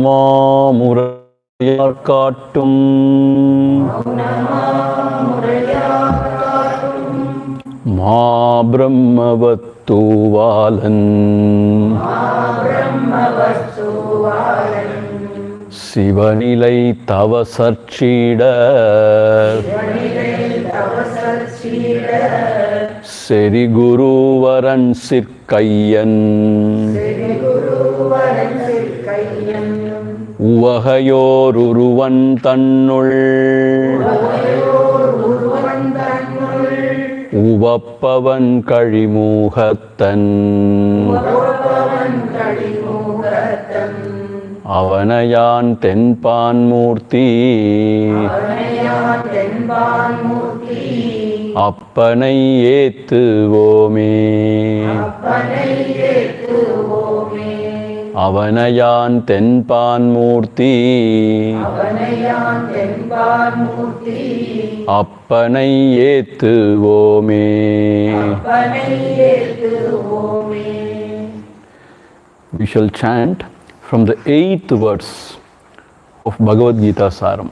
மௌனமாமுறையார் காட்டும் மா பிரம்மவத்தூவாலன் சிவநிலை தவசற்சீட செரி குருவரன் சிற்கையன் உவகையோருருவன் தன்னுள் உவப்பவன் கழிமூகத்தன் அவனையான் தென்பான் மூர்த்தி அப்பனை ஏத்துவோமே அவனையான் தென்பான் மூர்த்தி அப்பனை ஏத்துவோமே. We shall chant from the 8th verse of Bhagavat Geeta Saram.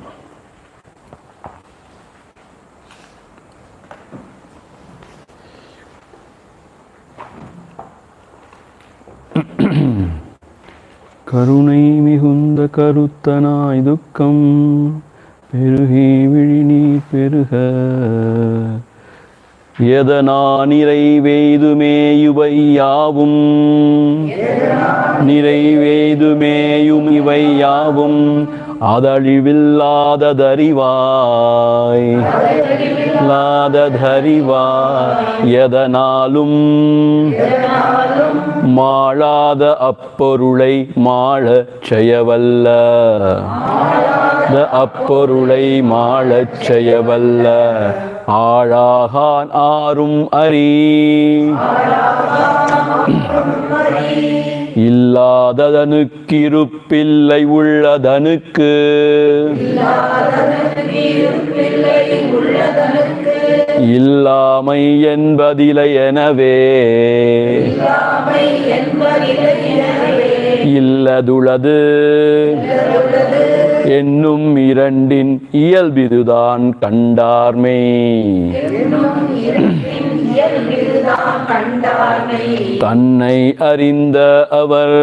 கருணை மிகுந்த கருத்தனாய் துக்கம் பெருகி விழிநீர் பெருக எதனா நிறைவேதுமேயுவை யாவும் நிறைவேதுமேயும் இவை யாவும் அதழிவில்லாததறிவாய் எதனாலும் மாளாத அப்பொருளை மாளச் செய்யவல்ல அப்பொருளை மாளச் செய்யவல்ல ஆழாகான் ஆரும் அறி இல்லாததனுக்கிருப்பில்லை உள்ளதனுக்கு இல்லாமை என்பதிலை எனவே இல்லதுளது என்னும் இரண்டின் இயல்பிதுதான் கண்டார்மே. தன்னை அறிந்த அவர்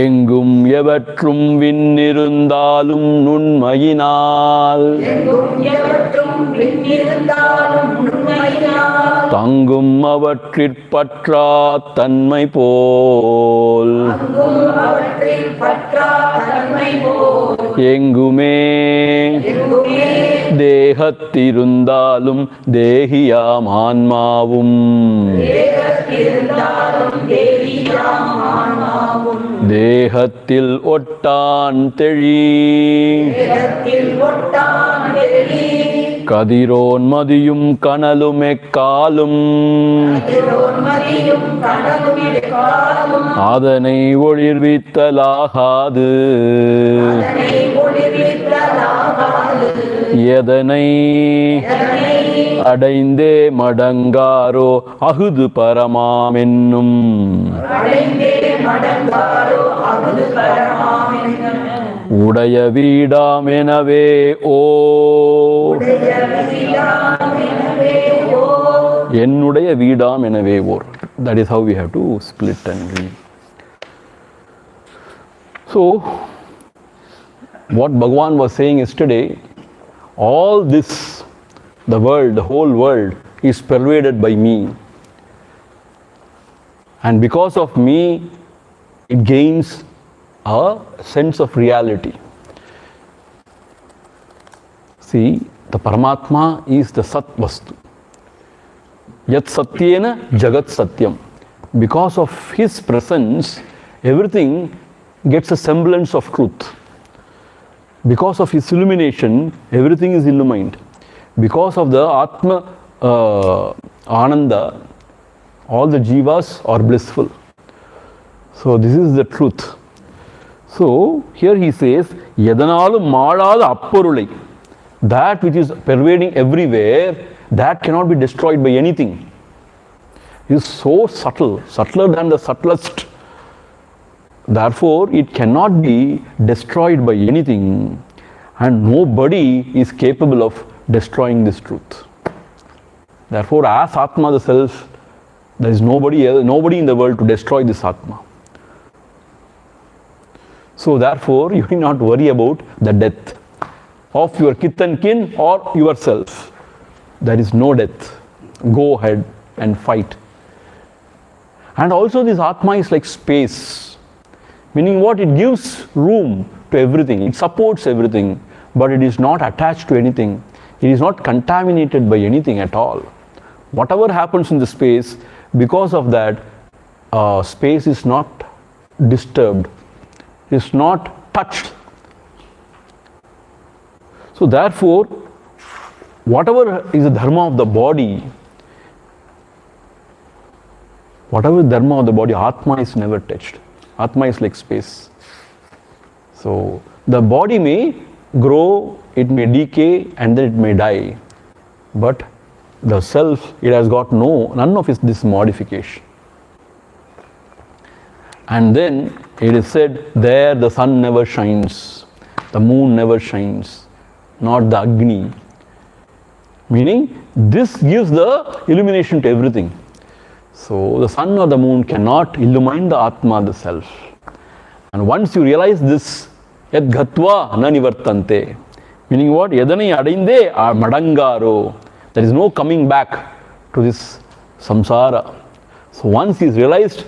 எங்கும் எவற்றும் விண்ணிருந்தாலும் நுண்மையினால் தங்கும் அவற்றிற்பற்றா தன்மை போல் எங்குமே தேகத்திருந்தாலும் தேகியாம் ஆன்மாவும் தேகத்தில் ஒட்டான் தெளி கதிரோன் மதியும் கனலும் எக்காலும் அதனை ஒளிர்வித்தலாகாது எதனை அடைந்தே மடங்காரோ அகுது பரமாமென்னும் உடைய வீடாமெனவே ஓர் என்னுடைய வீடாம் எனவே ஓர். That is how we have to split and read. So, what Bhagavan was saying yesterday, all this, the world, the whole world is pervaded by me. And because of me, it gains a sense of reality. See, the Paramatma is the Sat Vastu. Yat Satyena Jagat Satyam. Because of his presence, everything gets a semblance of truth. Because of his illumination, everything is illumined. Because of the Atma Ananda, all the jivas are blissful. So this is the truth. So here he says, Yadanalu Malada Appurulai. That which is pervading everywhere, that cannot be destroyed by anything. It is so subtle, subtler than the subtlest Therefore, it cannot be destroyed by anything, and nobody is capable of destroying this truth. Therefore, as Atma the self, there is nobody in the world to destroy this Atma. So therefore, you need not worry about the death of your kith and kin or yourself. There is no death. Go ahead and fight. And also this Atma is like space. Meaning what? It gives room to everything. It supports everything. But it is not attached to anything. It is not contaminated by anything at all. Whatever happens in the space, because of that, space is not disturbed. It is not touched. So therefore, whatever is the dharma of the body, Atma is never touched. Atma is like space. So the body may grow, it may decay, and then it may die. But the self, it has got none of this modification. And then it is said, there the sun never shines, the moon never shines, not the Agni. Meaning, this gives the illumination to everything. So, the sun or the moon cannot illumine the Atma, the self. And once you realize this, yad ghatva na nivartante. Meaning what? Yadanai adainde madangaro. There is no coming back to this samsara. So once he is realized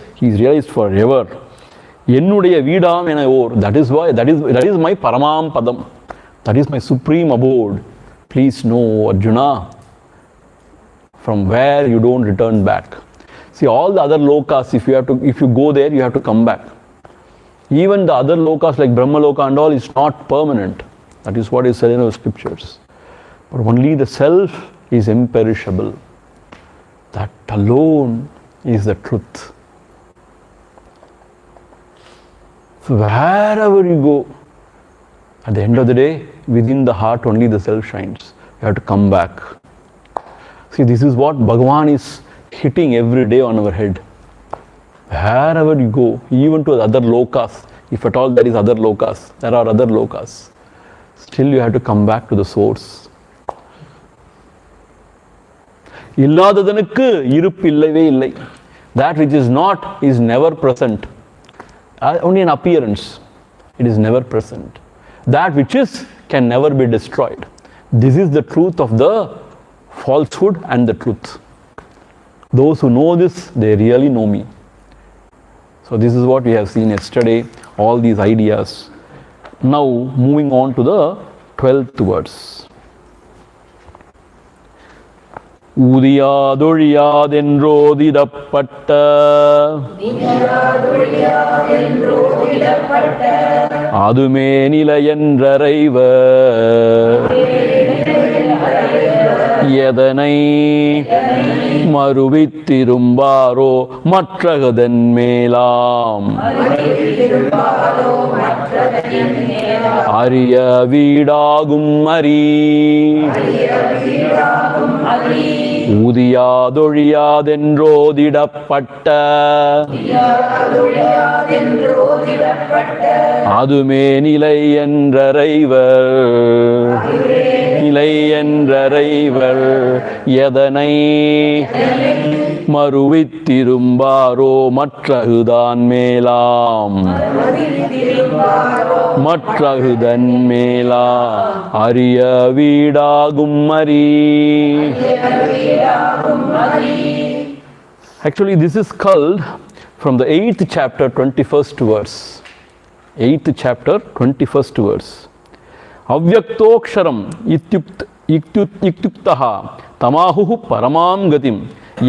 forever. Ennudaya vidam enayor. That is why, that is my paramam padam. That is my supreme abode. Please know, Arjuna, from where you don't return back. See, all the other lokas, if you go there, you have to come back. Even the other lokas like Brahmaloka and all is not permanent. That is what is said in the scriptures. But only the self is imperishable. That alone is the truth. So wherever you go, at the end of the day, within the heart only the self shines. You have to come back. See, this is what Bhagavan is hitting every day on our head. Wherever you go, even to other lokas, if at all there are other lokas, still you have to come back to the source. Illadhadanukku iruppu illave illai. That which is not is never present. Only an appearance. It is never present. That which is can never be destroyed. This is the truth of the falsehood and the truth. Those who know this, they really know me. So this is what we have seen yesterday, all these ideas. Now moving on to the 12th verse. ஊதியாதொழியாதென்றோதிடப்பட்ட அதுமே நிலையென்றறைவ எதனை மறுவித்திரும்பாரோ மற்றகதன் மேலாம் அரிய வீடாகும் அரி ஊதியாதொழியாதென்றோதிடப்பட்ட அதுமே நிலை என்றறைவர் எதனை மறுவித்திரும்பாரோ மற்றகுதான் மேலாம் மற்றகுதன் மேலா அரிய வீடாகும் அரி. Actually, this is culled from the 8th chapter, 21st verse. 8th chapter, 21st verse. Avyaktoksharam ityuktaha tamahuhu paramam gatim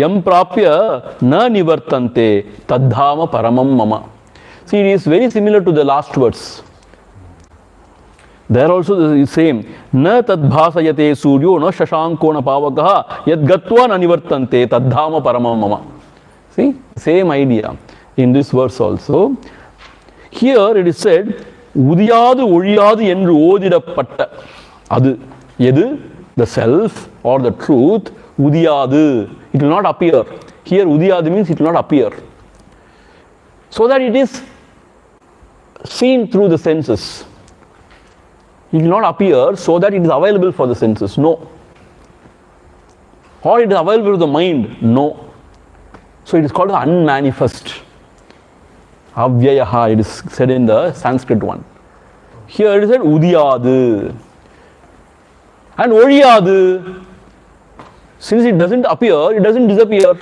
yam prapya na nivartante tadhama paramam mama. See, it is very similar to the last verse. There also the same. Na tadbhasayate suryo na shashanko na pavakaha yad gatva na nivartante tadhama paramam mama. See, same idea in this verse also. Here it is said, udiyadu oliyadu endru odidapatta. Adu, edu, the self or the truth, udiyadu, it will not appear. Here udiyadu means it will not appear. So that it is seen through the senses. It will not appear so that it is available for the senses. No. Or it is available to the mind. No. So it is called unmanifest. Avyayaha, it is said in the Sanskrit one. Here it is said udiyadu. And oliyadu. Since it doesn't appear, it doesn't disappear.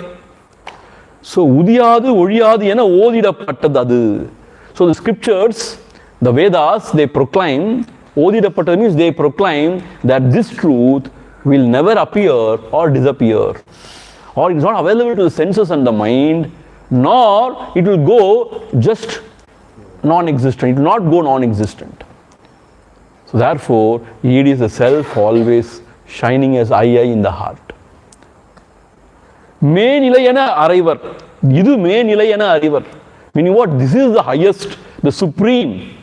So udiyadu, oliyadu ena odidapattadu. So the scriptures, the Vedas, they proclaim, odidapattadu means they proclaim that this truth will never appear or disappear. Or it is not available to the senses and the mind, nor it will go just non-existent. It will not go non-existent. So therefore, it is the self always shining as eye in the heart. Menilayana arriver. Idu menilayana arriver. Meaning what? This is the highest, the supreme.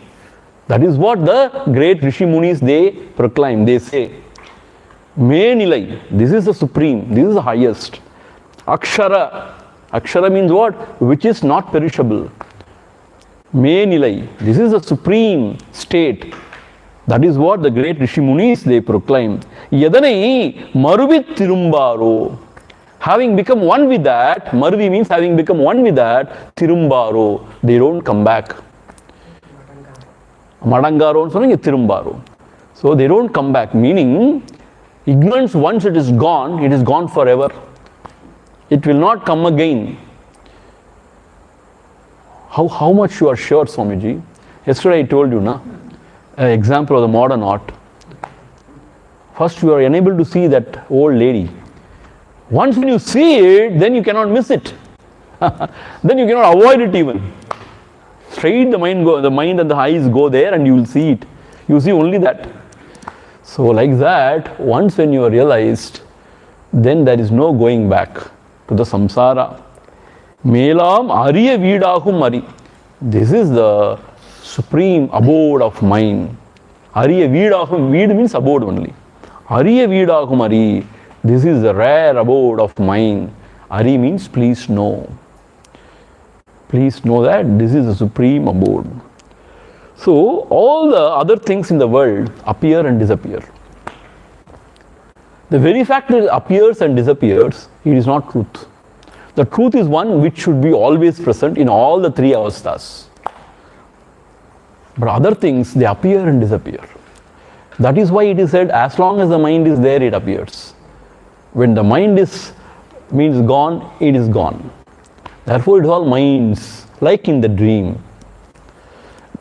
That is what the great Rishi Munis, they proclaim, they say. Menilai. This is the supreme. This is the highest. Akshara. Akshara means what? Which is not perishable. Menilai. This is the supreme state. That is what the great Rishi Munis, they proclaim. Yadanai maruvit tirumbaro. Having become one with that, Maruvi means having become one with that, Tirumbaro, they don't come back. Madangaro, Tirumbaro. So they don't come back, meaning ignorance, once it is gone forever. It will not come again. How much you are sure, Swamiji? Yesterday I told you, an example of the modern art. First you are unable to see that old lady. Once when you see it, then you cannot miss it. Then you cannot avoid it even. Straight the mind and the eyes go there and you will see it. You see only that. So like that, once when you are realized, then there is no going back to the samsara. Melam ariya vidahum ari. This is the supreme abode of mind. Ariya vidahum, vid means abode only. Ariya vidahum ari. This is the rare abode of mind. Ari means please know. Please know that this is the supreme abode. So all the other things in the world appear and disappear. The very fact that it appears and disappears, it is not truth. The truth is one which should be always present in all the three avasthas. But other things, they appear and disappear. That is why it is said, as long as the mind is there, it appears. When the mind means gone, it is gone. Therefore, it is all minds, like in the dream.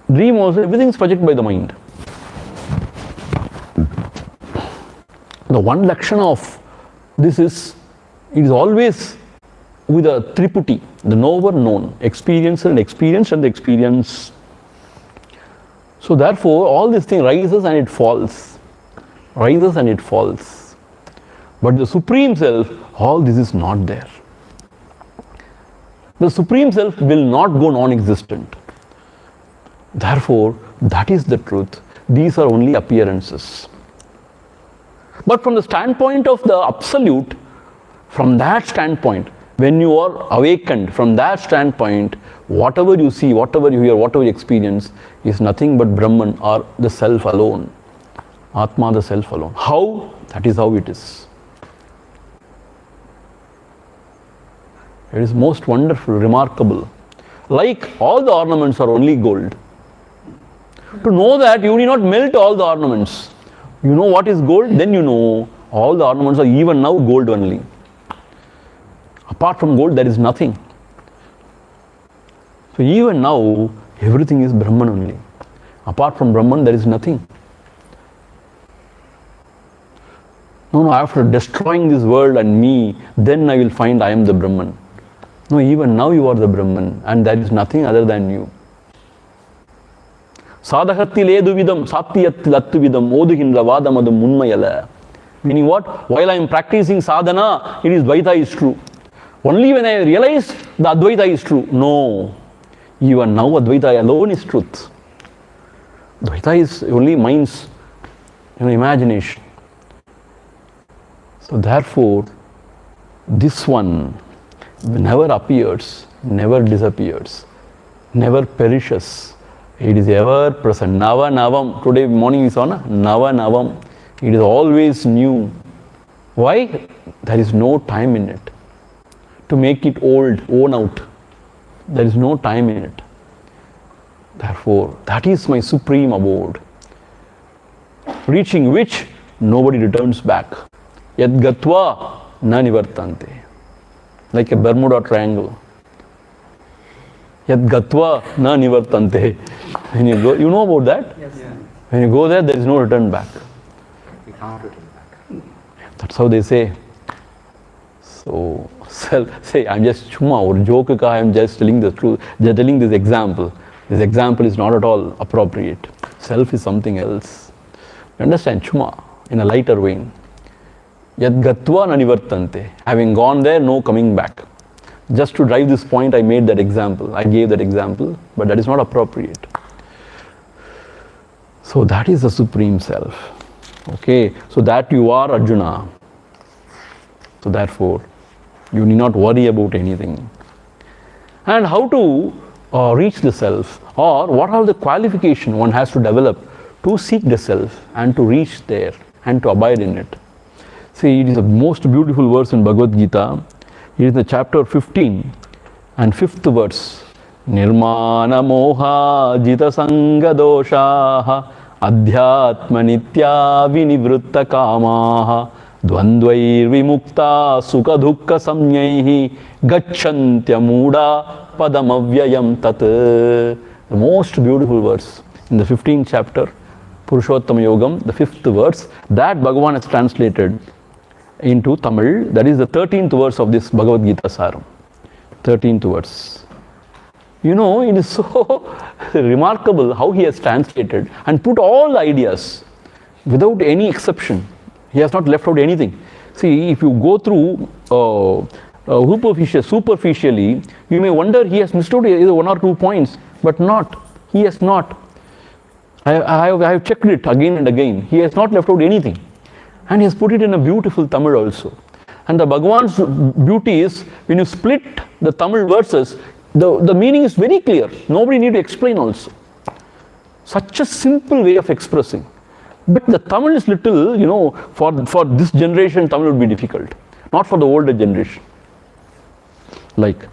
Dream also, everything is projected by the mind. The one lakshana of this is, it is always with a triputi, the knower known, experiencer and experienced and the experience. So therefore, all this thing rises and it falls. Rises and it falls. But the Supreme Self, all this is not there. The Supreme Self will not go non-existent. Therefore, that is the truth. These are only appearances. But from the standpoint of the Absolute, from that standpoint, when you are awakened, from that standpoint, whatever you see, whatever you hear, whatever you experience is nothing but Brahman or the Self alone. Atma, the Self alone. How? That is how it is. It is most wonderful, remarkable. Like all the ornaments are only gold. To know that, you need not melt all the ornaments. You know what is gold, then you know all the ornaments are even now gold only. Apart from gold, there is nothing. So even now, everything is Brahman only. Apart from Brahman, there is nothing. No, after destroying this world and me, then I will find I am the Brahman. No, even now you are the Brahman and there is nothing other than you. Sadhakatti leduvidam satyatti lattuvidam oduhindra vadamadum munmayala. Meaning what? While I am practicing sadhana, it is Dvaita is true. Only when I realize the Advaita is true. No. Even now Advaita alone is truth. Dvaita is only mind's imagination. So therefore, this one never appears, never disappears, never perishes, It is ever present. Nava Navam. Today morning is on Nava Navam. It is always new. Why? There is no time in it. To make it old, worn out. There is no time in it. Therefore, that is my supreme abode. Reaching which nobody returns back. Yad gatva na nivartante. Like a Bermuda Triangle. Yad gatva na nivartante. When you go, you know about that? Yes. Yeah. When you go there is no return back. We can't return back. That's how they say. So, say, I'm just chuma or joke ka, I'm just telling the truth, just telling this example. This example is not at all appropriate. Self is something else. You understand? Chuma, in a lighter vein. Yad gatva na nivartante. Having gone there, no coming back. Just to drive this point, I made that example. I gave that example, but that is not appropriate. So that is the Supreme Self. Okay, so that you are Arjuna. So therefore, you need not worry about anything. And how to reach the Self, or what are the qualifications one has to develop to seek the Self and to reach there and to abide in it. See, it is the most beautiful verse in Bhagavad Gita. It is the chapter 15 and 5th verse. Nirmana moha jita sanga doshaha adhyatma nitya vinivritta kamaha dvandvair vimukta sukha dukkha samyaihi gacchantya muda padamavyayam tat. The most beautiful verse in the 15th chapter, Purushottama Yogam, the 5th verse, that Bhagavan has translated into Tamil. That is the 13th verse of this Bhagavad Gita Saram. 13th verse. You know, it is so remarkable how he has translated and put all the ideas without any exception. He has not left out anything. See, if you go through superficially, you may wonder he has missed out either 1 or 2 points, but not. He has not. I have checked it again and again. He has not left out anything. And he has put it in a beautiful Tamil also. And the Bhagavan's beauty is, when you split the Tamil verses, the meaning is very clear. Nobody need to explain also. Such a simple way of expressing. But the Tamil is little, you know, for this generation, Tamil would be difficult. Not for the older generation. Like,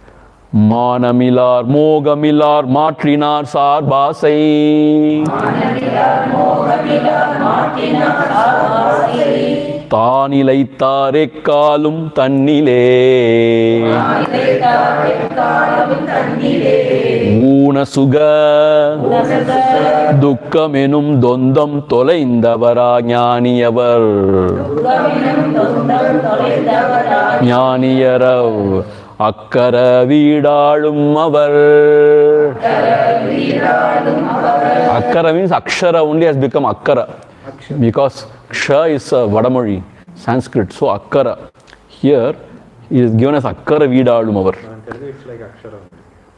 Manamilar, Mogamilar, Matrinar, Sarbasai. Manamilar, Mogamilar, Matrinar, Sarbasai. Tanilaitar ekkalum tannile. Tanilaitar ekkalum tannile. Unasuga. Dukkamenum dondam toleindavara ஞானியவர். Dukkamenum dondam toleindavara ஞானியரவ். Akkara Vidalum Avar. Akkara means Akshara only has become Akkara. Because Ksha is Vadamari, Sanskrit. So Akkara. Here it is given as Akkara Vidalum Avar. It's like Akshara.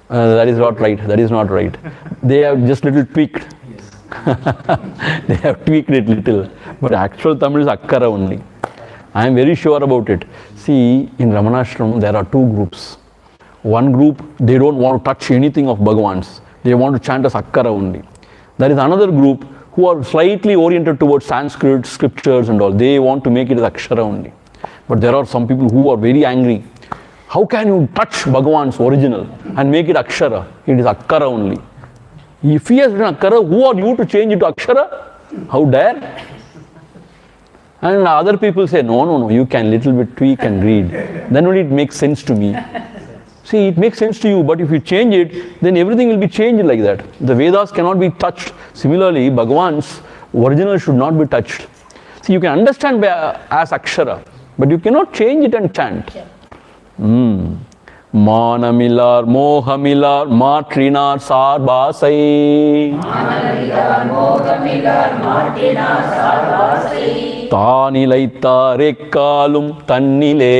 That is not right. That is not right. They have just little tweaked. They have tweaked it little. But actual Tamil is Akkara only. I am very sure about it. See, in Ramanashram, there are 2 groups. One group, they don't want to touch anything of Bhagavan's. They want to chant as Akkara only. There is another group who are slightly oriented towards Sanskrit, scriptures and all. They want to make it as Akshara only. But there are some people who are very angry. How can you touch Bhagavan's original and make it Akshara? It is Akkara only. If he has written Akkara, who are you to change it to Akshara? How dare? And other people say, no, you can little bit tweak and read. Then only it makes sense to me. See, it makes sense to you, but if you change it, then everything will be changed like that. The Vedas cannot be touched. Similarly, Bhagavan's original should not be touched. See, you can understand as Akshara, but you cannot change it and chant. Manamilar, Mohamilar, Matrinar, Sarbasai. Manamilar, Mohamilar, Matrinar, Sarbasai. Tanilaitar ekkalum tannile.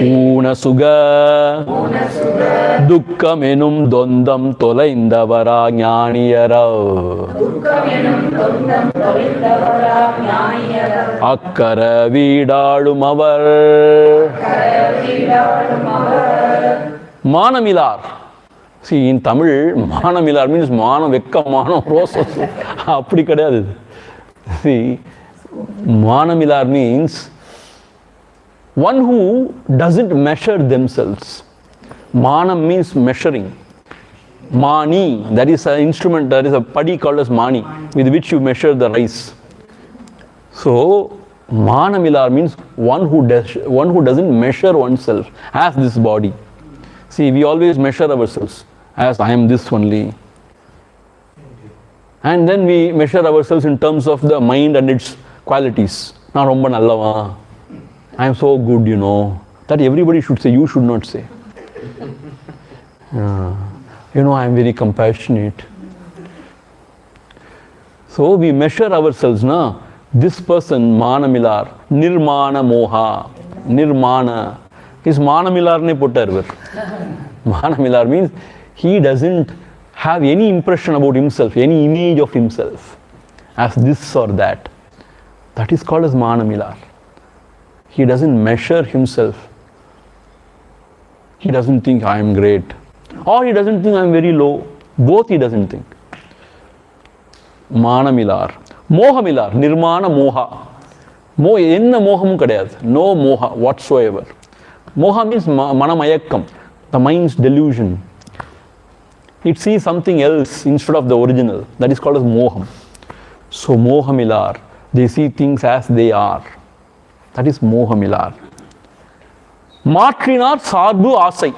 Unasuga. Dukkamenum dondam toleindavara ஞானியரவ். Akkara Vidalum Avar. Manamilar. See, in Tamil, Manamilar means Mana Vekka Mana Rosa. Appadi kadayadu. See, Manamilar means one who doesn't measure themselves. Manam means measuring. Mani, that is an instrument, that is a padi called as mani, with which you measure the rice. So, Manamilar means one who doesn't measure oneself as this body. See, we always measure ourselves as I am this only. And then we measure ourselves in terms of the mind and its qualities. Na romba nallava. I am so good, you know. That everybody should say, you should not say. You know, I am very compassionate. So we measure ourselves, na? This person, Manamilar, Nirmana Moha, Nirmana. Is Manamilar ne puttar. Manamilar means he doesn't have any impression about himself, any image of himself as this or that. That is called as Manamilar. He doesn't measure himself. He doesn't think I am great. Or he doesn't think I am very low. Both he doesn't think. Manamilar. Mohamilar. Nirmana Moha. Enna mohamum kadayadu. No moha whatsoever. Moha means manamayakam. The mind's delusion. It sees something else instead of the original. That is called as moham. So mohamilar. They see things as they are. That is mohamilar. Matrinar sarbu asai.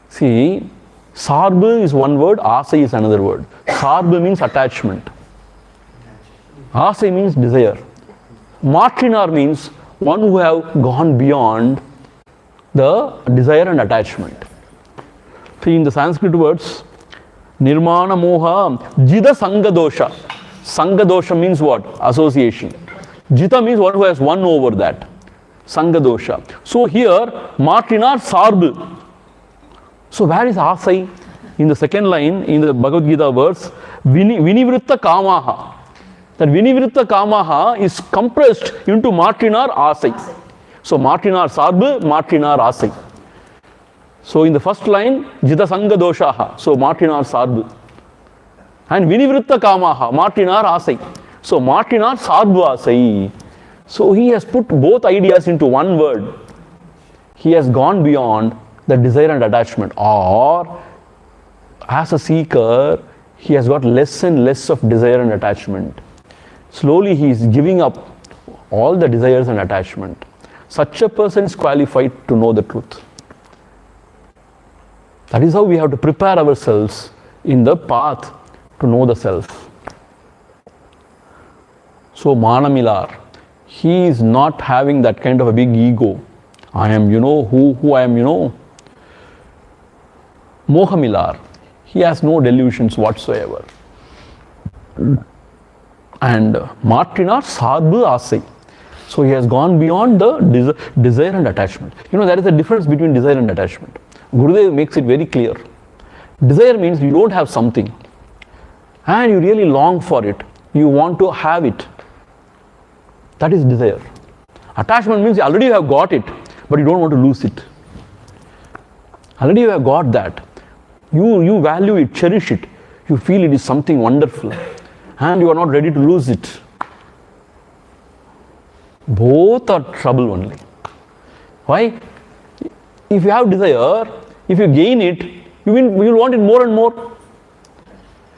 See, sarbu is one word, asai is another word. Sarbu means attachment. Asai means desire. Matrinar means one who have gone beyond the desire and attachment. See, in the Sanskrit words, Nirmana Moha, Jida Sanga Dosha. Sanga Dosha means what? Association. Jita means one who has won over that. Sanga Dosha. So here, Matrinar Sarbu. So where is Asai? In the second line, in the Bhagavad Gita verse, Vinivritta Kamaha. That Vinivritta Kamaha is compressed into Matrinar Asai. So Matrinar Sarbu, Matrinar Asai. So in the first line, Jita Sanga Doshaha. So Matrinar Sarbu. And Vinivritta Kamaha, Matrinar Asai. So Matrinar Sarbu Asai. So he has put both ideas into one word. He has gone beyond the desire and attachment. Or as a seeker, he has got less and less of desire and attachment. Slowly he is giving up all the desires and attachment. Such a person is qualified to know the truth. That is how we have to prepare ourselves in the path to know the self. So Manamilar, he is not having that kind of a big ego. I am, you know, who I am, you know. Mohamilar, he has no delusions whatsoever. And Matrinar Sarbu Asai. So he has gone beyond the desire and attachment. You know, there is a difference between desire and attachment. Gurudev makes it very clear. Desire means you don't have something and you really long for it. You want to have it. That is desire. Attachment means already you have got it, but you don't want to lose it. Already you have got that. You value it, cherish it. You feel it is something wonderful and you are not ready to lose it. Both are trouble only. Why? If you have desire, if you gain it, you will want it more and more.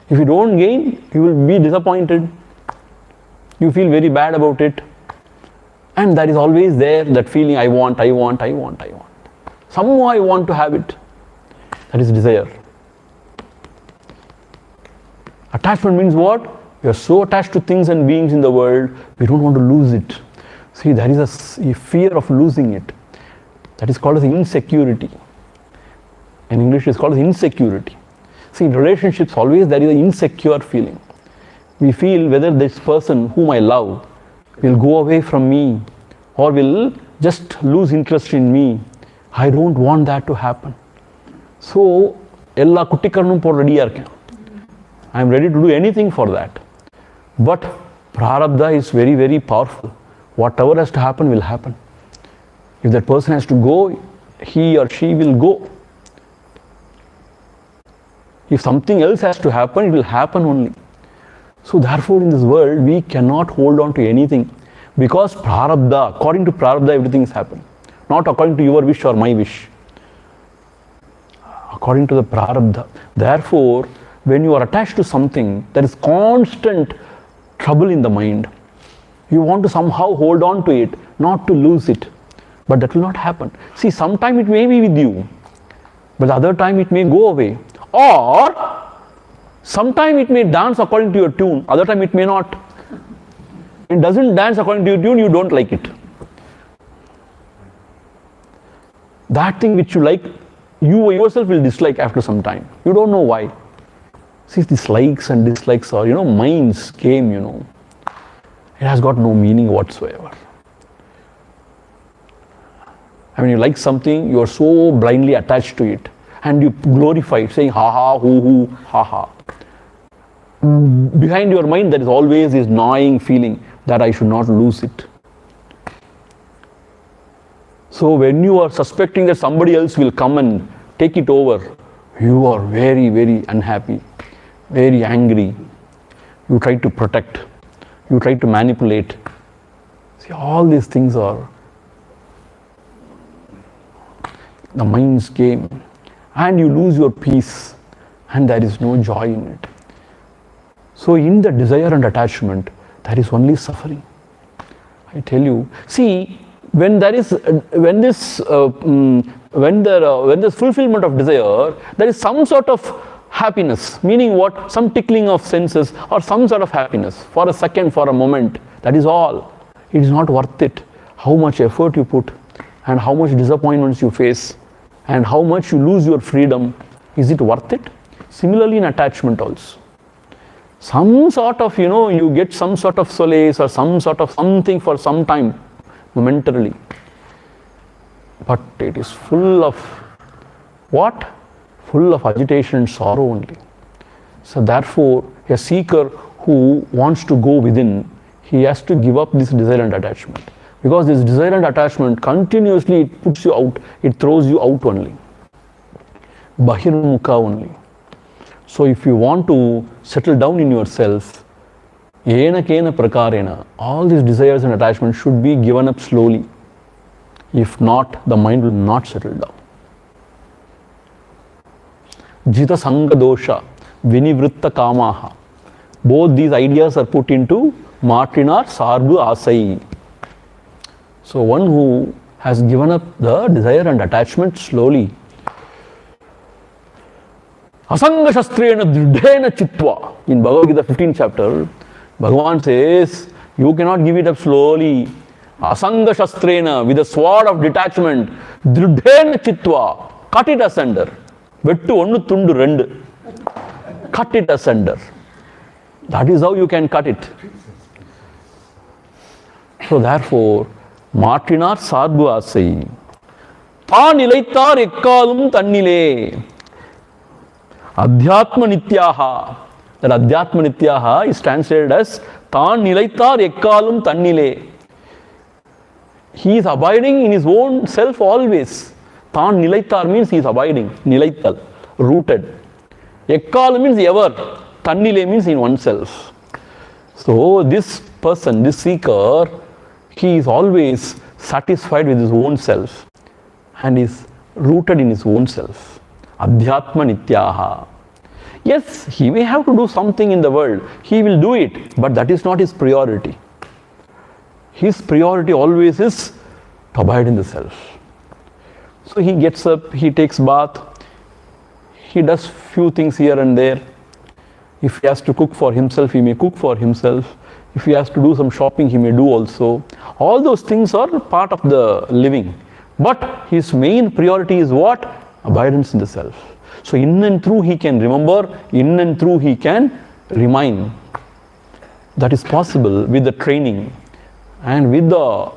If you don't gain, you will be disappointed. You feel very bad about it. And that is always there, that feeling, I want. Somehow I want to have it. That is desire. Attachment means what? We are so attached to things and beings in the world, we don't want to lose it. See, there is a fear of losing it. That is called as insecurity. In English, it is called as insecurity. See, in relationships, always there is an insecure feeling. We feel whether this person whom I love will go away from me or will just lose interest in me. I don't want that to happen. So, ella kuttikarnum por ready irken. I am ready to do anything for that. But prarabdha is very, very powerful. Whatever has to happen will happen. If that person has to go, he or she will go. If something else has to happen, it will happen only. So therefore in this world, we cannot hold on to anything. Because prarabdha, according to prarabdha, everything is happening. Not according to your wish or my wish. According to the prarabdha. Therefore, when you are attached to something, there is constant trouble in the mind. You want to somehow hold on to it, not to lose it. But that will not happen. See, sometime it may be with you, but the other time it may go away. Or, sometime it may dance according to your tune, other time it may not. It doesn't dance according to your tune, you don't like it. That thing which you like, you yourself will dislike after some time. You don't know why. See, these likes and dislikes are, mind's game, It has got no meaning whatsoever. I mean, you like something, you are so blindly attached to it, and you glorify it, saying ha ha, hoo, ha ha. Behind your mind, there is always this gnawing feeling that I should not lose it. So when you are suspecting that somebody else will come and take it over, you are very, very unhappy, very angry. You try to protect, you try to manipulate. See, all these things are the mind's game, and you lose your peace, and there is no joy in it. So in the desire and attachment, there is only suffering. I tell you, see, when this fulfillment of desire, there is some sort of happiness, meaning what? Some tickling of senses or some sort of happiness for a second, for a moment. That is all. It is not worth it. How much effort you put and how much disappointments you face and how much you lose your freedom. Is it worth it? Similarly in attachment also. Some sort of, you get some sort of solace or some sort of something for some time, momentarily. But it is full of what? Full of agitation and sorrow only. So therefore, a seeker who wants to go within, he has to give up this desire and attachment. Because this desire and attachment continuously it puts you out, it throws you out only. Bahirmukha only. So if you want to settle down in yourself, yena kena prakarena, all these desires and attachments should be given up slowly. If not, the mind will not settle down. Jita sanga dosha, vinivritta kamaha. Both these ideas are put into Martinar Sargu Asai. So one who has given up the desire and attachment slowly. Asanga shastrena dridhena chitva. In Bhagavad Gita 15th chapter, Bhagavan says, you cannot give it up slowly. Asanga shastrena, with the sword of detachment, dridhena chitva, cut it asunder. Vettu onnu tundu rendu. Cut it asunder. That is how you can cut it. So therefore, Martinar Sargu Asai. Ta nilaittar ekkalum tannile. Adhyatma nityaha. That Adhyatma nityaha is translated as Ta nilaittar ekkalum tannile. He is abiding in his own self always. Tan nilaittar means he is abiding. Nilaittal, rooted. Ekkalam means ever. Tannile means in oneself. So this person, this seeker, he is always satisfied with his own self and is rooted in his own self. Adhyatma nityaha. Yes, he may have to do something in the world. He will do it, but that is not his priority. His priority always is to abide in the self. So he gets up, he takes bath, he does few things here and there. If he has to cook for himself, he may cook for himself. If he has to do some shopping, he may do also. All those things are part of the living. But his main priority is what? Abidance in the self. So in and through he can remember, in and through he can remind. That is possible with the training and with the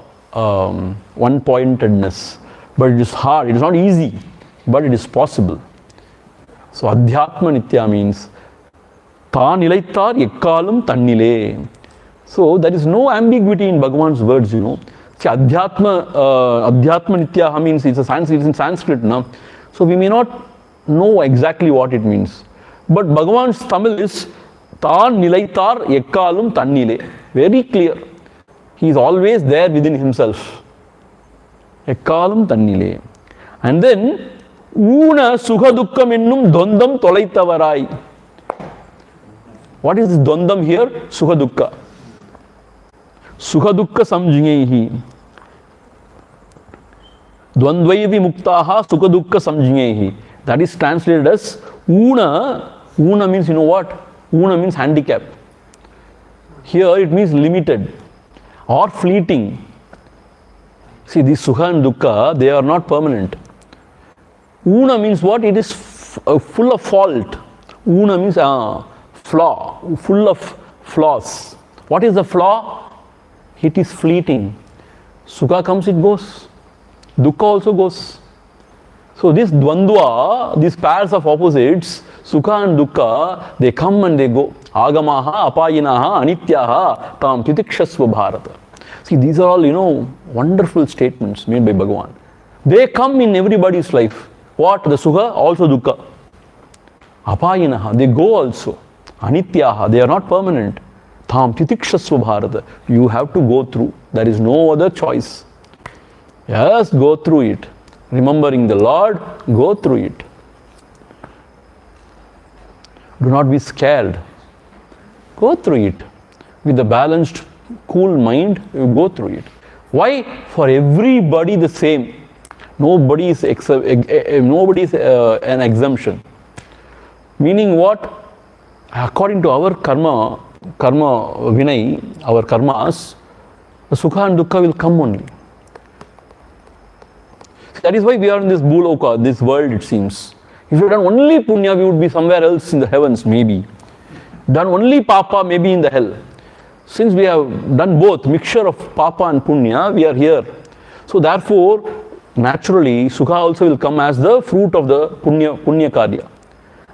one-pointedness. But it is hard, it is not easy, but it is possible. So Adhyatma Nitya means Ta nilaittar ekkalum tannile. So there is no ambiguity in Bhagavan's words, See, Adhyatma Nitya means it's in Sanskrit, no? So we may not know exactly what it means. But Bhagavan's Tamil is Taan Nilaitar Ekkalum Tannile. Very clear. He is always there within himself. Ekkalum Tannile. And then Una Sukha Dukkam Ennum Dondam Tolaitavarai. What is this Dondam here? Sukha Dukka. Sukha Dukka Samjingehi. Dvandvaivi Muktaha Sukha Dukka Samjingehi. That is translated as Una. Una means, you know what? Una means handicap. Here it means limited or fleeting. See, these Sukha and Dukkha, they are not permanent. Una means what? It is full of fault. Una means flaw, full of flaws. What is the flaw? It is fleeting. Sukha comes, it goes. Dukkha also goes. So this dvandva, these pairs of opposites, Sukha and Dukkha, they come and they go. Agamaha, apayinaha, anityaha, tam titikshasva bharata. See, these are all, wonderful statements made by Bhagavan. They come in everybody's life. What? The Sukha, also Dukkha. Apayinaha, they go also. Anityaha, they are not permanent. Tam titikshasva bharata. You have to go through. There is no other choice. Yes, go through it. Remembering the Lord, go through it. Do not be scared. Go through it. With a balanced, cool mind, you go through it. Why? For everybody the same. Nobody is an exemption. Meaning what? According to our karma vinay, our karmas, the Sukha and Dukkha will come only. That is why we are in this bhuloka, this world, it seems. If you had done only punya, we would be somewhere else in the heavens, maybe. Done only papa, maybe in the hell. Since we have done both, mixture of papa and punya, we are here. So therefore, naturally, Sukha also will come as the fruit of the punya karya.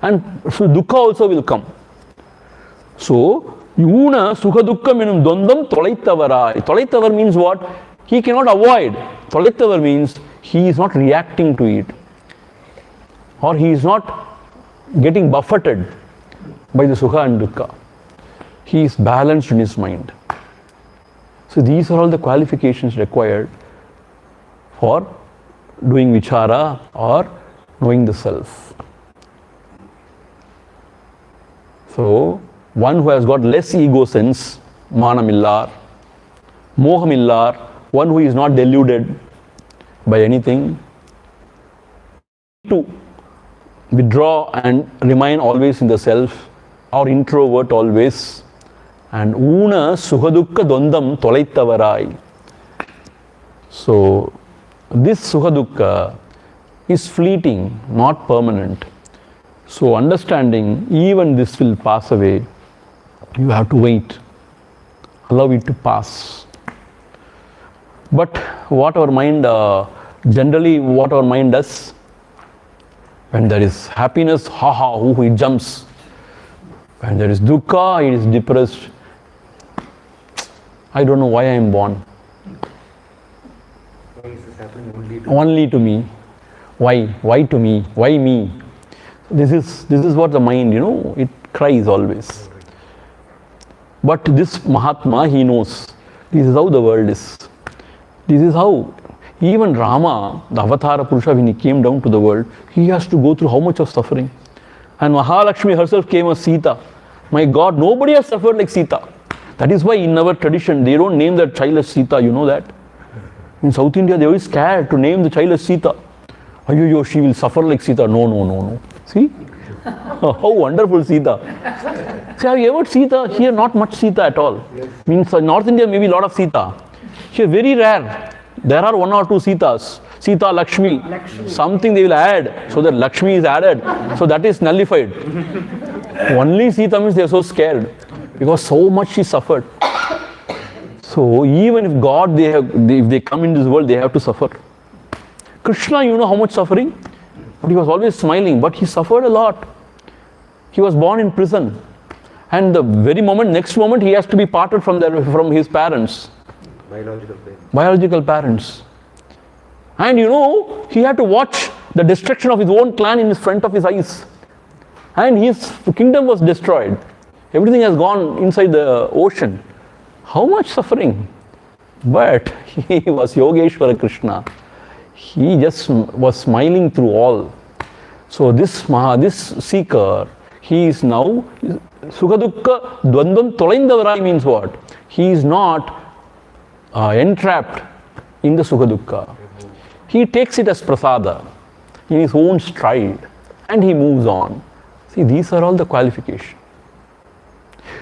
And so Dukkha also will come. So, Una Sukha Dukkha Minum Dondam Tolaitavarai. Tolaitavar means what? He cannot avoid. Tolaitavar means he is not reacting to it. Or he is not getting buffeted by the Sukha and Dukkha. He is balanced in his mind. So these are all the qualifications required for doing vichara or knowing the self. So one who has got less ego sense, manamillar, mohamillar, one who is not deluded by anything, to withdraw and remain always in the self, or introvert always. And Una Sukha-Dukkha Dondam Tolaittavarai. So this Sukha-Dukkha is fleeting, not permanent. So understanding even this will pass away, you have to wait, allow it to pass. But what our mind, generally what our mind does, when there is happiness, it jumps. When there is dukkha, it is depressed. I don't know why I am born. Why is this happening Only to me. Why? Why to me? Why me? This is what the mind, it cries always. But this Mahatma, he knows. This is how the world is. This is how even Rama, the Avatara Purusha, when he came down to the world, he has to go through how much of suffering. And Mahalakshmi herself came as Sita. My God, nobody has suffered like Sita. That is why in our tradition, they don't name their child as Sita, you know that? In South India, they are always scared to name the child as Sita. Ayyo, she will suffer like Sita. No. See? How wonderful Sita. See, have you ever Sita? Here, not much Sita at all. Yes. Means North India, maybe a lot of Sita. Here, very rare. There are one or two Sitas. Sita, Lakshmi. Something they will add so that Lakshmi is added. So that is nullified. Only Sita means they are so scared because so much she suffered. So even if God, if they come in this world, they have to suffer. Krishna, you know how much suffering? But he was always smiling, but he suffered a lot. He was born in prison. And the very next moment, he has to be parted from his parents. Biological parents. And he had to watch the destruction of his own clan in front of his eyes. and his kingdom was destroyed. Everything has gone inside the ocean. How much suffering? But he was Yogeshwara Krishna. He just was smiling through all. So this seeker, he is now Sukha-dukkha Dvandvam Tolaindavarai means what? He is not entrapped in the Sukha-dukkha. He takes it as prasada in his own stride and he moves on. See, these are all the qualifications.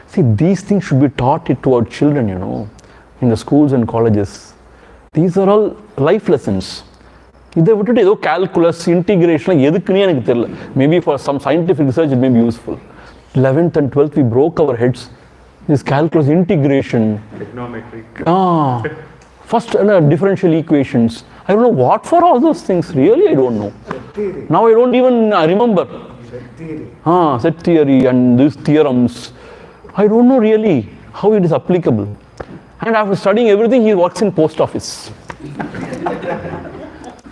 See, these things should be taught to our children, in the schools and colleges. These are all life lessons. Either calculus, integration, maybe for some scientific research it may be useful. 11th and 12th we broke our heads. This calculus, integration. Trigonometry. First differential equations. I don't know what for all those things, really I don't know. Now I don't even remember. Set theory and these theorems. I don't know really how it is applicable. And after studying everything, he works in post office.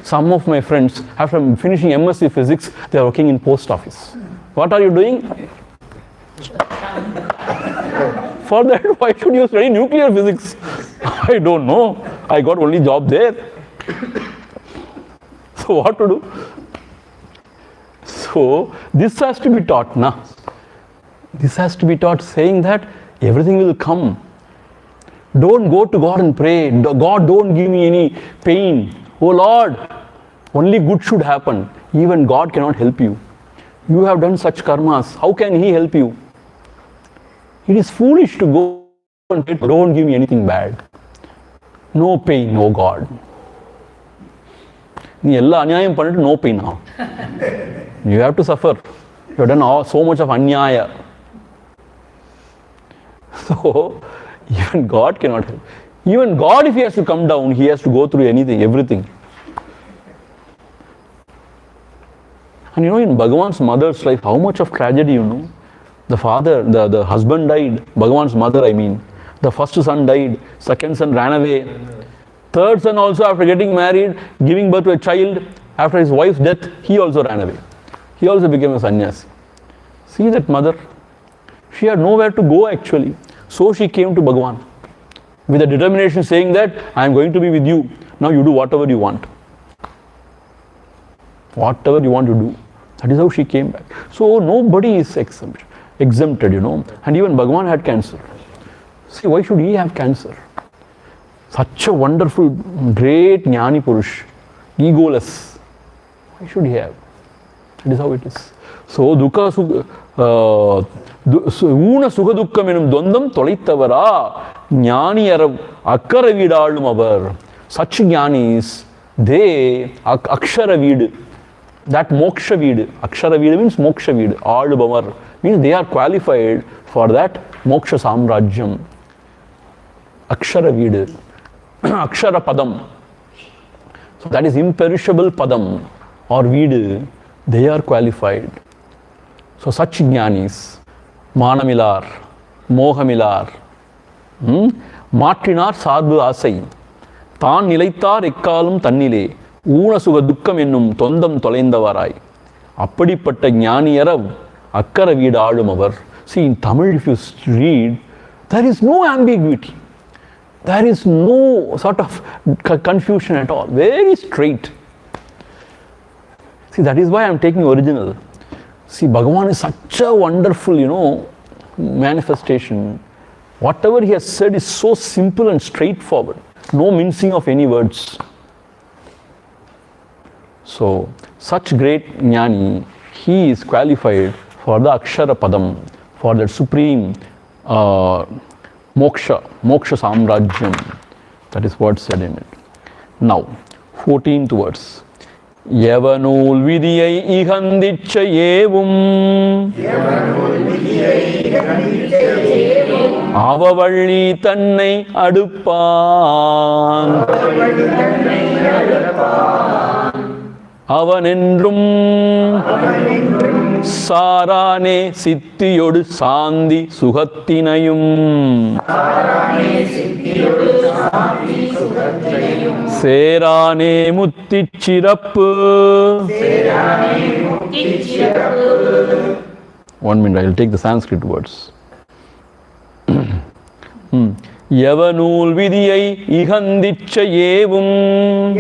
Some of my friends, after finishing MSc Physics, they are working in post office. What are you doing? For that, why should you study nuclear physics? I don't know. I got only job there. So what to do? So this has to be taught, na? This has to be taught, saying that everything will come. Don't go to God and pray, God, don't give me any pain. Oh Lord, only good should happen. Even God cannot help you. You have done such karmas. How can He help you? It is foolish to go and say, don't give me anything bad. No pain, oh God. No pain now. You have to suffer. You have done so much of anyaya. So, even God cannot help. Even God, if He has to come down, He has to go through anything, everything. And in Bhagavan's mother's life, how much of tragedy, The father, the husband died, Bhagavan's mother, I mean. The first son died, second son ran away. Third son also, after getting married, giving birth to a child, after his wife's death, he also ran away. He also became a sannyasi. See that mother? She had nowhere to go actually. So she came to Bhagavan with a determination saying that I am going to be with you. Now you do whatever you want. Whatever you want to do. That is how she came back. So nobody is exempted, And even Bhagavan had cancer. See, why should he have cancer? Such a wonderful, great Jnani Purush, egoless. Why should he have? That is how it is. So, Una Sukha Dukkam enum Dvandam Tolaithavara Jnaniyarav Akkara Vidalum Avar. Such Jnanis, they Akshara Vid, that Moksha Vid. Akshara Vid means Moksha Vid, Aalubamar, means they are qualified for that Moksha Samrajyam. Akshara Vid, Akshara Padam. So that is imperishable Padam or Vid, they are qualified. So such Jnanis, Manamilar, Mohamilar, Matrinar Sadhu Asai, Tan Nilaitar Ekkalum Tannile, Una Sukha Dukkam ennum Tondam Tolaindavarai, Appadipatta Jnaniyarav, Akkara Vidalum Avar. See, in Tamil, if you read, there is no ambiguity. There is no sort of confusion at all. Very straight. See, that is why I am taking original. See, Bhagavan is such a wonderful, manifestation. Whatever he has said is so simple and straightforward. No mincing of any words. So, such great Jnani, he is qualified for the Akshara Padam, for that supreme Moksha Samrajyam. That is what's said in it. Now, 14th verse. Yavanul Vidya Ihandicha Yevum Avavalli Tannai Aduppan Avanendrum Sarane Sittiyodu Sandi Suhattinayum Serane Muttichirappu 1 minute, I will take the Sanskrit words. Yavanul vidiyai ihandicha yevum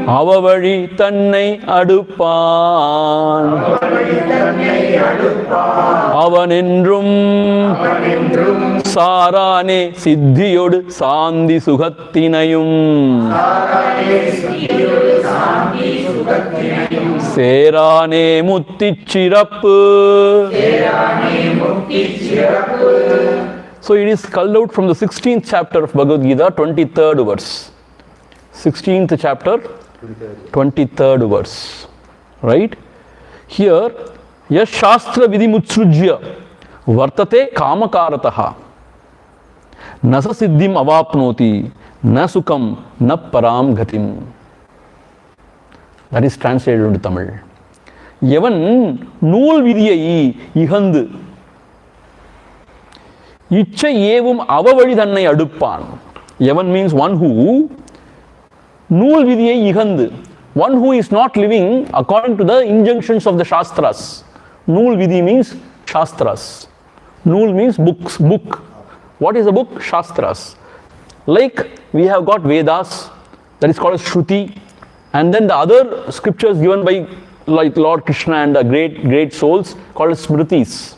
avavali tannai aduppan avanendrum sarane siddhiyodu sandi sugattinayum serane muttichirappu. So it is culled out from the 16th chapter of Bhagavad Gita, 23rd verse. 16th chapter, 23rd verse. Right? Here, yash shastra vidhi mutsrujya vartate kamakarataha nasa siddhim avapnoti na sukam na param gatim. That is translated into Tamil. Yavan nool vidiyai ihandu icha yevum avavali thannai aduppan. Yavan means one who nool vidiyai ihandu, one who is not living according to the injunctions of the Shastras. Nool vidhi means Shastras. Nool means books, book. What is a book? Shastras. Like we have got Vedas, that is called as Shruti, and then the other scriptures given by like Lord Krishna and the great souls called as Smritis.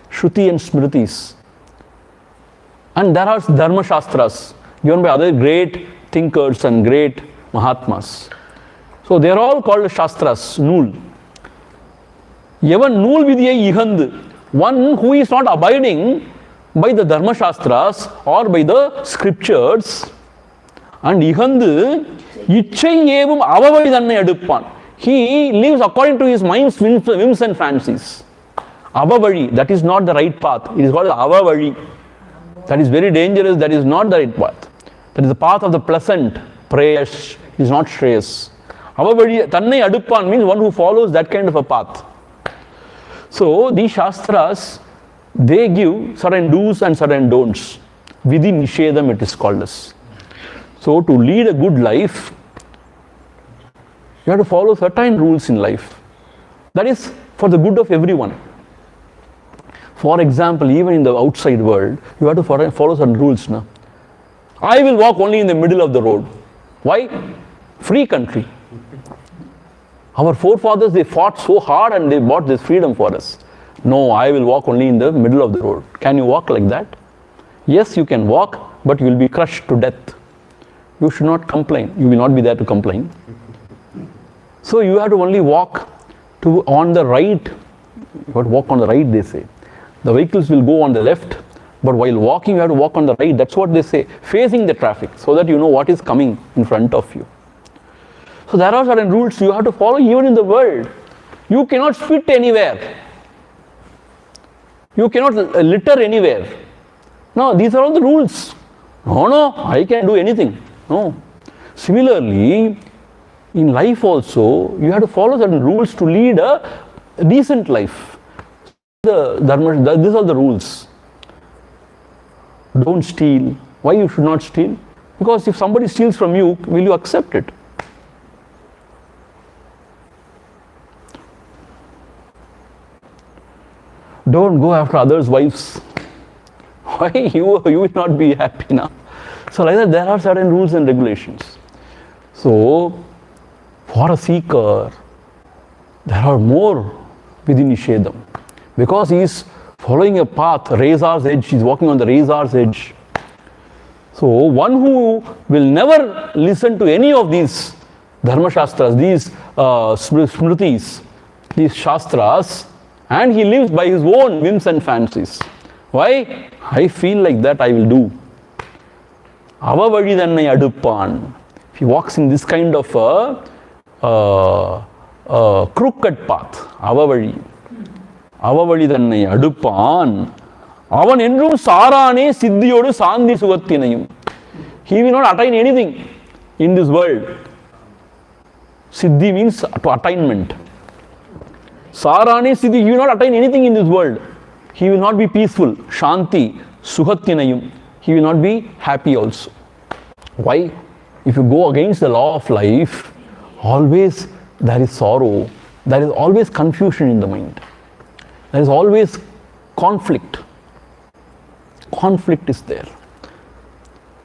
Shruti and Smritis. And there are Dharma Shastras given by other great thinkers and great Mahatmas. So they are all called Shastras, Nool. Yavan Nool Vidya Ihand, one who is not abiding by the Dharma Shastras or by the scriptures, and Ihand Ichai Evam Avavali Thannai Aduppan. He lives according to his mind's whims and fancies. Avavali, that is not the right path. It is called Avavali. That is very dangerous. That is not the right path. That is the path of the pleasant. Prayas is not Shreyas. Avavali Thannai Aduppan means one who follows that kind of a path. So these Shastras, they give certain do's and certain don'ts. Vidhi Nishedam it is called as. So to lead a good life, you have to follow certain rules in life. That is for the good of everyone. For example, even in the outside world, you have to follow certain rules. No? I will walk only in the middle of the road. Why? Free country. Our forefathers, they fought so hard and they bought this freedom for us. No, I will walk only in the middle of the road. Can you walk like that? Yes, you can walk, but you will be crushed to death. You should not complain. You will not be there to complain. So you have to only walk on the right. You have to walk on the right, they say. The vehicles will go on the left, but while walking, you have to walk on the right. That's what they say, facing the traffic, so that you know what is coming in front of you. So there are certain rules you have to follow even in the world. You cannot spit anywhere. You cannot litter anywhere. No, these are all the rules. No, I can do anything. No. Similarly, in life also, you have to follow certain rules to lead a decent life. These are the rules. Don't steal. Why you should not steal? Because if somebody steals from you, will you accept it? Don't go after others' wives. Why? You will not be happy now. So like that, there are certain rules and regulations. So, for a seeker, there are more within Nishedam. Because he is following a path, razor's edge, he is walking on the razor's edge. So, one who will never listen to any of these Dharma Shastras, these Smritis, these Shastras, and he lives by his own whims and fancies. Why? I feel like that, I will do. Avavali thannai aduppan. If he walks in this kind of a crooked path, Avavali thannai aduppan, avan endrum sarane siddhiyodu sandi sugattinayum. He will not attain anything in this world. Siddhi means to attainment. Sarane siddhi, he will not attain anything in this world. He will not be peaceful. Shanti, suhattinayum. He will not be happy also. Why? If you go against the law of life, always there is sorrow, there is always confusion in the mind. There is always conflict. Conflict is there.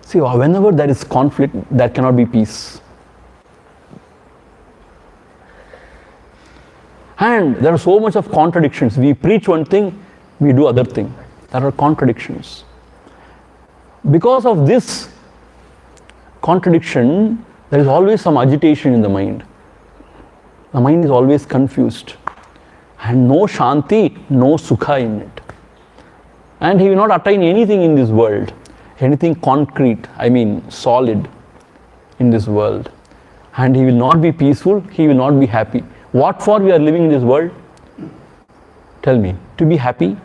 See, whenever there is conflict, there cannot be peace. And there are so much of contradictions. We preach one thing, we do other thing. There are contradictions. Because of this contradiction, there is always some agitation in the mind. The mind is always confused. And no shanti, no sukha in it. And he will not attain anything in this world. Anything concrete, solid in this world. And he will not be peaceful, he will not be happy. What for we are living in this world? Tell me. To be happy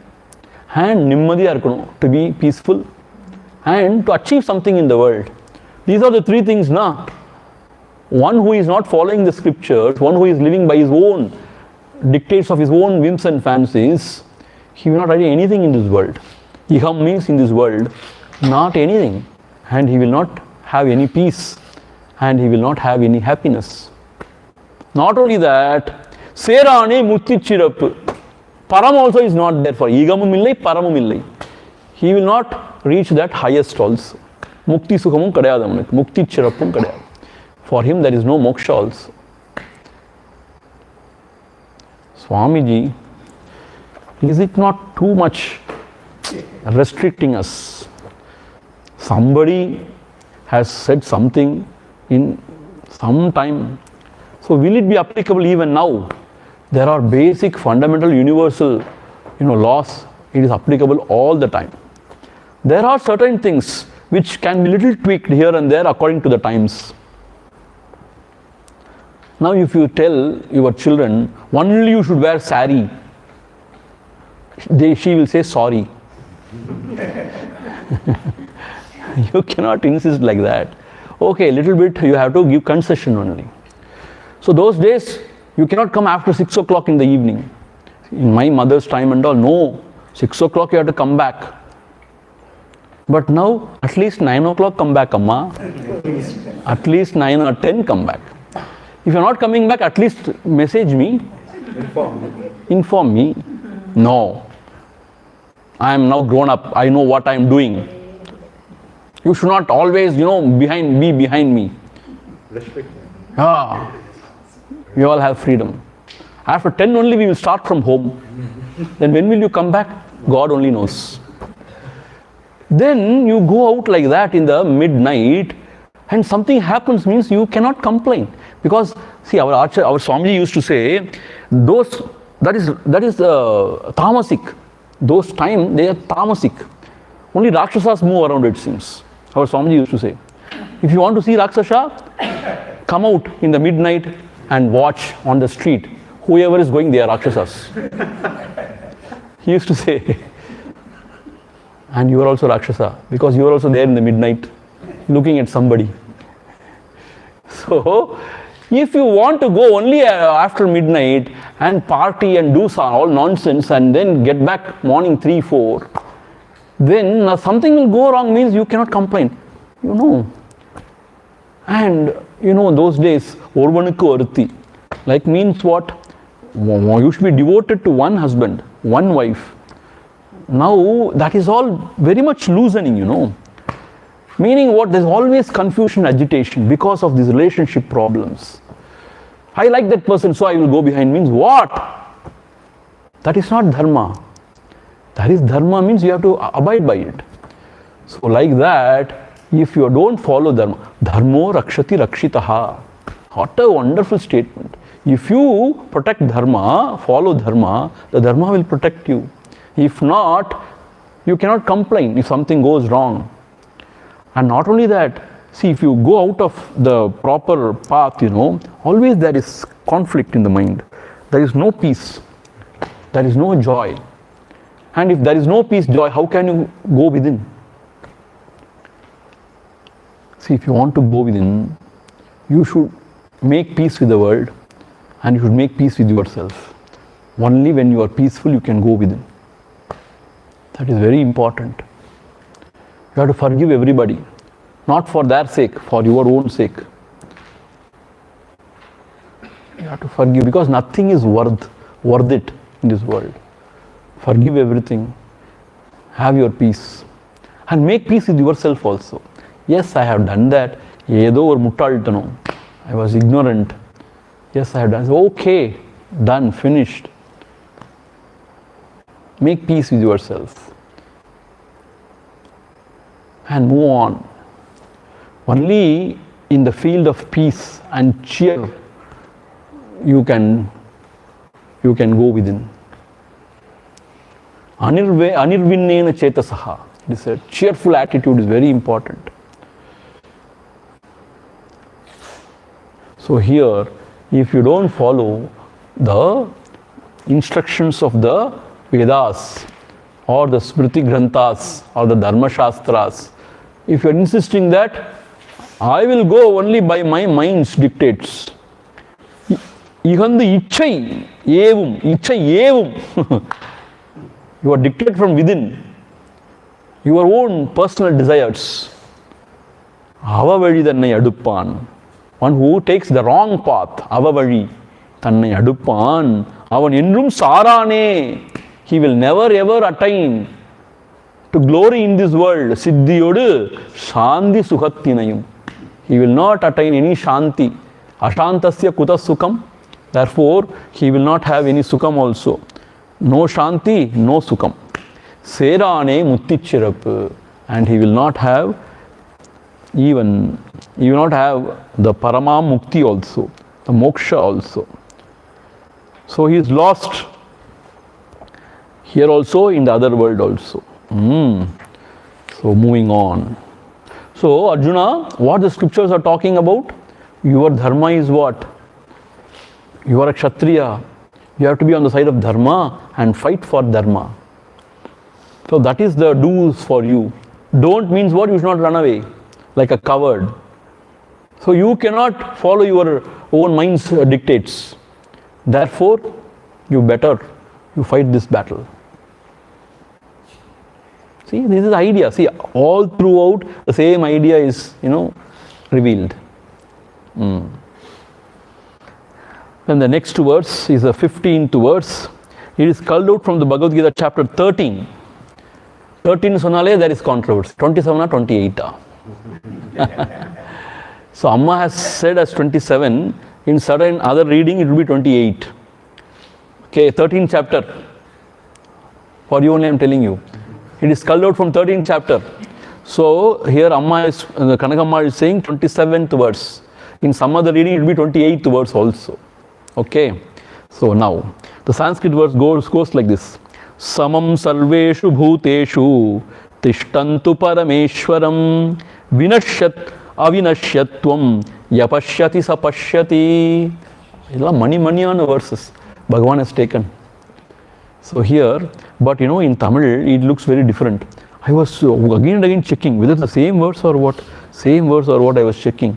and nimmadiya irukano, to be peaceful and to achieve something in the world. These are the three things, na. One who is not following the scriptures, one who is living by his own dictates of his own whims and fancies, he will not attain anything in this world. Iham means in this world, not anything. And he will not have any peace. And he will not have any happiness. Not only that, Serane Mutti Chirappu. Param also is not there for Igamum illai, Paramum illai. He will not reach that highest also. Mukti Sukhamum kadayadam. Mukti Chirappum kadayadam. For him there is no moksha also. Swamiji, is it not too much restricting us? Somebody has said something in some time. So will it be applicable even now? There are basic, fundamental, universal, laws. It is applicable all the time. There are certain things which can be little tweaked here and there according to the times. Now if you tell your children, only you should wear sari, she will say sorry. You cannot insist like that. Okay, little bit you have to give concession only. So those days, you cannot come after 6 o'clock in the evening. In my mother's time and all, no. 6 o'clock you have to come back. But now, at least 9 o'clock come back, Amma. At least 9 or 10 come back. If you are not coming back, at least message me. Inform me. No. I am now grown up. I know what I am doing. You should not always, be behind me. Restrict. We all have freedom. After 10 only we will start from home. Then when will you come back? God only knows. Then you go out like that in the midnight and something happens, means you cannot complain. Because, see, our Swamiji used to say, that is tamasic. Those time, they are tamasic. Only Rakshasas move around, it seems. Our Swamiji used to say, if you want to see Rakshasa, come out in the midnight and watch on the street. Whoever is going, they are Rakshasas. He used to say. And you are also Rakshasa, because you are also there in the midnight, looking at somebody. So, if you want to go only after midnight and party and do all nonsense and then get back morning 3, 4, then something will go wrong, means you cannot complain. And those days, Orvanukku Aruthi, like means what? You should be devoted to one husband, one wife. Now that is all very much loosening, Meaning what? There's always confusion, agitation because of these relationship problems. I like that person, so I will go behind, means what? That is not dharma. That is dharma, means you have to abide by it. So like that, if you don't follow dharma, dharmo rakshati rakshitaha. What a wonderful statement. If you protect dharma, follow dharma, the dharma will protect you. If not, you cannot complain if something goes wrong. And not only that, see, if you go out of the proper path, always there is conflict in the mind. There is no peace. There is no joy. And if there is no peace, joy, how can you go within? See, if you want to go within, you should make peace with the world and you should make peace with yourself. Only when you are peaceful, you can go within. That is very important. You have to forgive everybody, not for their sake, for your own sake. You have to forgive because nothing is worth it in this world. Forgive everything. Have your peace. And make peace with yourself also. Yes, I have done that. ஏதோ ஒரு முட்டாள்தனம். I was ignorant. Yes, I have done. Okay, done, finished. Make peace with yourself. And move on. Only in the field of peace and cheer you can go within. Anirvinnena chetasaha. This cheerful attitude is very important. So here, if you don't follow the instructions of the Vedas or the Smriti Granthas or the Dharma Shastras, if you are insisting that I will go only by my mind's dictates, Ihandu ichai evum, you are dictated from within, your own personal desires. Avavali thannai aduppan. One who takes the wrong path, avavali thannai aduppan, avan endrum sarane. He will never ever attain to glory in this world. Siddhiyodu shanti sukhathinayum. He will not attain any shanti. Ashantasya kuta sukham. Therefore, he will not have any sukham also. No shanti, no sukham. Serane muttichirappu. And he will not have he will not have the parama mukti also, the moksha also. So he is lost here also, in the other world also. So moving on. So Arjuna, what the scriptures are talking about? Your dharma is what? You are a Kshatriya. You have to be on the side of dharma and fight for dharma. So that is the do's for you. Don't means what? You should not run away like a coward. So you cannot follow your own mind's dictates. Therefore, you fight this battle. See, this is the idea. See, all throughout the same idea is, revealed. Then the next verse is the 15th verse. It is culled out from the Bhagavad Gita chapter 13. 13 sonale, there is controversy. 27 or 28. So Amma has said as 27. In certain other reading, it will be 28. Okay, 13th chapter. For you only I am telling you. It is culled out from 13th chapter. So here the Kanakamma is saying 27th verse. In some other reading, it will be 28th verse also. Okay. So now, the Sanskrit verse goes like this. Samam sarveshu bhuteshu tishtantu parameshwaram vinashyat avinashyatvam yapashyati sapashyati. Many on the verses Bhagavan has taken. So here, but in Tamil it looks very different. I was again and again checking whether the same verse or what I was checking.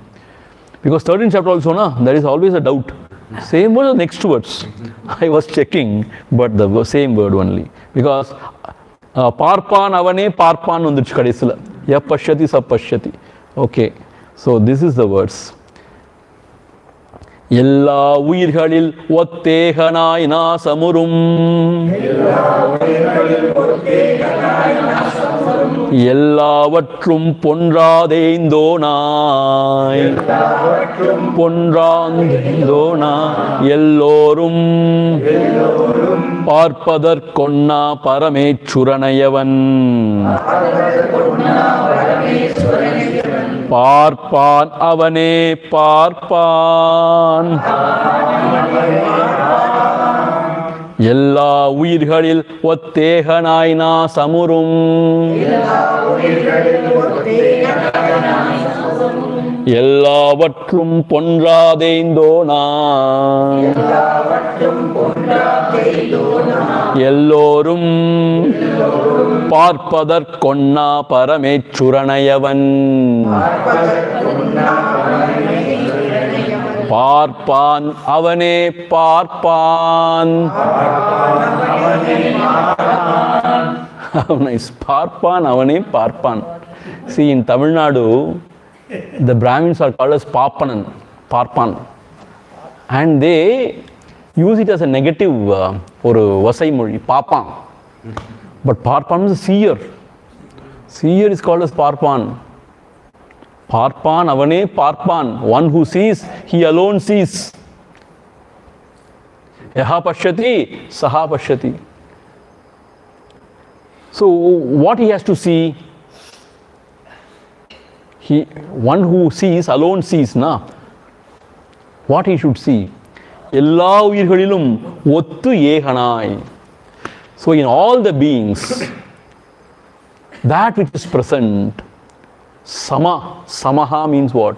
Because 13th chapter also, there is always a doubt. Same word or next words? I was checking, but the same word only. Because parpan avane parpan vandiruchu kadesila. Yapashyati sapashyati. Okay. So this is the verse. எல்லா உயிர்களில் ஒத்தேகனாய் நாசமுறும் எல்லாவற்றும் பொன்றாதேந்தோனாய் எல்லோரும் பார்ப்பதற்கொன்னா பரமேச்சுரனையவன் பார்ப்பான் அவனே பார்ப்பான் எல்லா உயிர்களில் ஒத்தேகனாய் நாசமுறும் எல்லாவற்றும் பொன்றாதேந்தோனாய் எல்லோரும் பார்ப்பதற்கொன்னா பரமேச்சுரனையவன் பார்ப்பான் அவனே பார்ப்பான். Nice. பார்ப்பான் அவனே பார்ப்பான். See, in Tamil Nadu, the Brahmins are called as Papanan, Parpan. And they use it as a negative ஒரு வசைமொழி, பார்ப்பான். But பார்ப்பான் is a seer. Seer is called as பார்ப்பான். பார்ப்பான், அவனே பார்ப்பான். One who sees, he alone sees. Yaha pashyati, saha pashyati. So what he has to see? One who sees alone sees, na? What he should see? எல்லா உயிர்களிலும் ஒத்து ஏகனாய். So in all the beings, that which is present, samaha means what?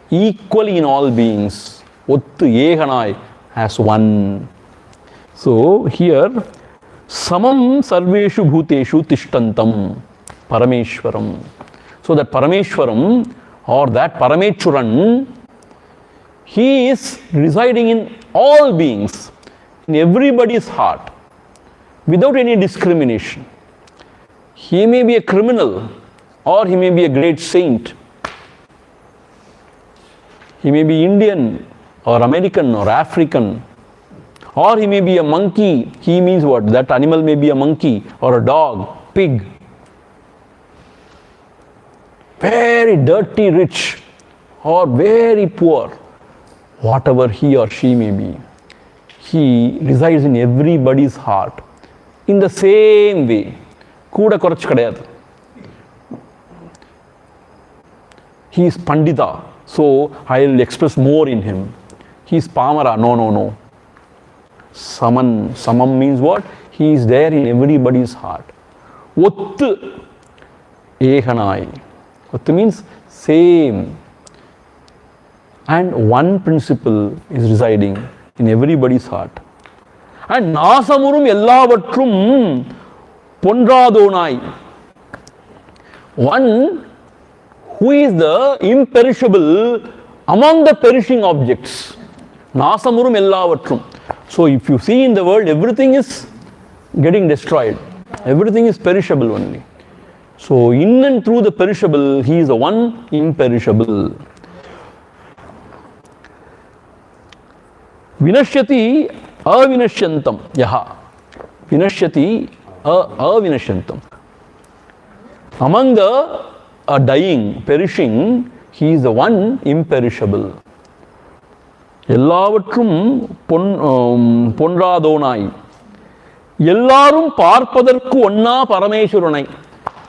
Equally in all beings, ottu eganai, as one. So here, samam sarveshu bhuteshu tishtantam parameshwaram. So that parameshwaram or that paramechuran, he is residing in all beings, in everybody's heart, without any discrimination. He may be a criminal, or he may be a great saint. He may be Indian, or American, or African, or he may be a monkey. He means what? That animal may be a monkey, or a dog, pig. Very dirty rich, or very poor. Whatever he or she may be, he resides in everybody's heart in the same way. Kuda korach kadayadu. He is Pandita, so I will express more in him. He is Pamara, no. Samam means what? He is there in everybody's heart. Ottu ehanai. Ottu means same. And one principle is residing in everybody's heart. And nasamurum ellavatrum pondradonai. One who is the imperishable among the perishing objects. Nasamurum ellavatrum. So if you see in the world, everything is getting destroyed. Everything is perishable only. So in and through the perishable, he is the one imperishable. Vinashyati avinashyantam yaha. Vinashyati avinashyantam. Among the dying, perishing, he is the one imperishable. எல்லாவற்றும் பொன்றாதோனாய். எல்லாரும் பார்ப்பதற்கு ஒன்னா பரமேஸ்வரனை.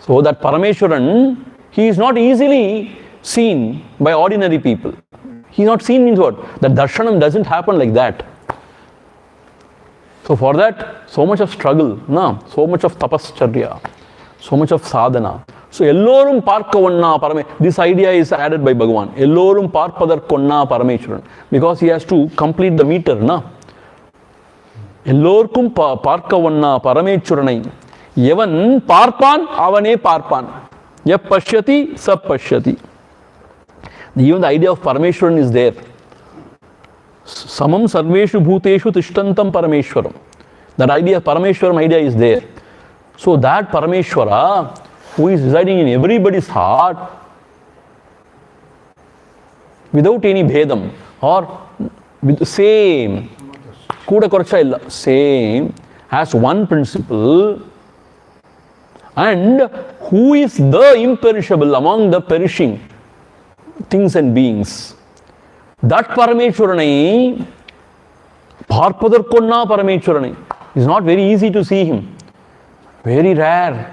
So that Parameshwaran, he is not easily seen by ordinary people. He is not seen means what? That darshanam doesn't happen like that. So for that, so much of struggle, so much of tapascharya, so much of sadhana. So ellorum parkavonna parame. This idea is added by Bhagavan. Ellorum parpadarkonna parameshwaran. Because he has to complete the meter, எல்லோருக்கும் பார்க்கவன்னா பரமேச்சுரனை. எவன் பார்ப்பான் அவனே பார்ப்பான். எப் பஷ்யதி sub பஷ்யதி. Even the idea of Parameshwaran is there. Samam sarveshu bhuteshu tishtantam parameshwaram. That idea, Parameshwaram idea is there. So that Parameshwara, who is residing in everybody's heart, without any bhedam, or with the same, kuda korcha illa, same, has one principle, and who is the imperishable among the perishing things and beings. That Parameshwaranai, பார்ப்பதற்கொன்னா Parameshwaranai, is not very easy to see him. Very rare.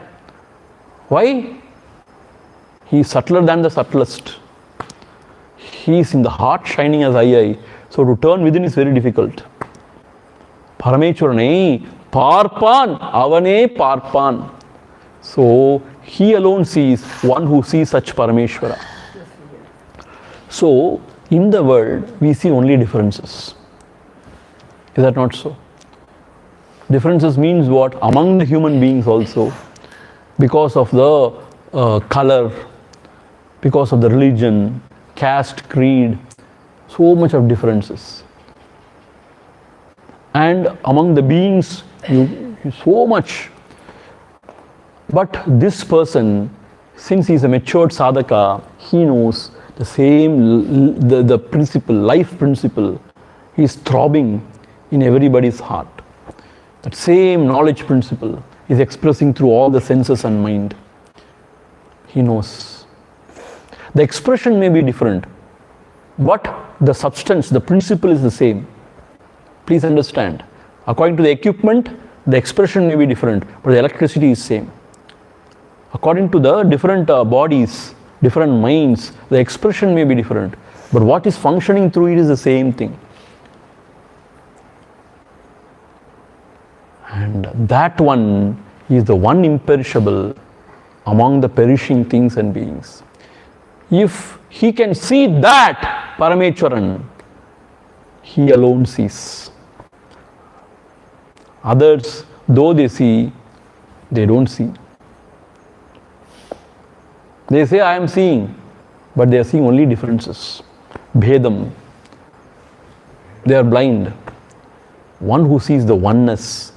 Why? He is subtler than the subtlest. He is in the heart shining as eye. So to turn within is very difficult. Parameshwaranai, பார்ப்பான் அவனே பார்ப்பான். So he alone sees, one who sees such Parameshwara. So in the world we see only differences. Is that not so? Differences means what? Among the human beings also, because of the color, because of the religion, caste, creed, so much of differences. And among the beings, so much. But this person, since he is a matured sadhaka, he knows the same, the principle, life principle is throbbing in everybody's heart. That same knowledge principle is expressing through all the senses and mind. He knows. The expression may be different, but the substance, the principle is the same. Please understand. According to the equipment, the expression may be different, but the electricity is same. According to the different bodies, different minds, the expression may be different, but what is functioning through it is the same thing. And that one is the one imperishable among the perishing things and beings. If he can see that Parameshwaran, he alone sees. Others, though they see, they don't see. They say, I am seeing, but they are seeing only differences. Bhedam. They are blind. One who sees the oneness,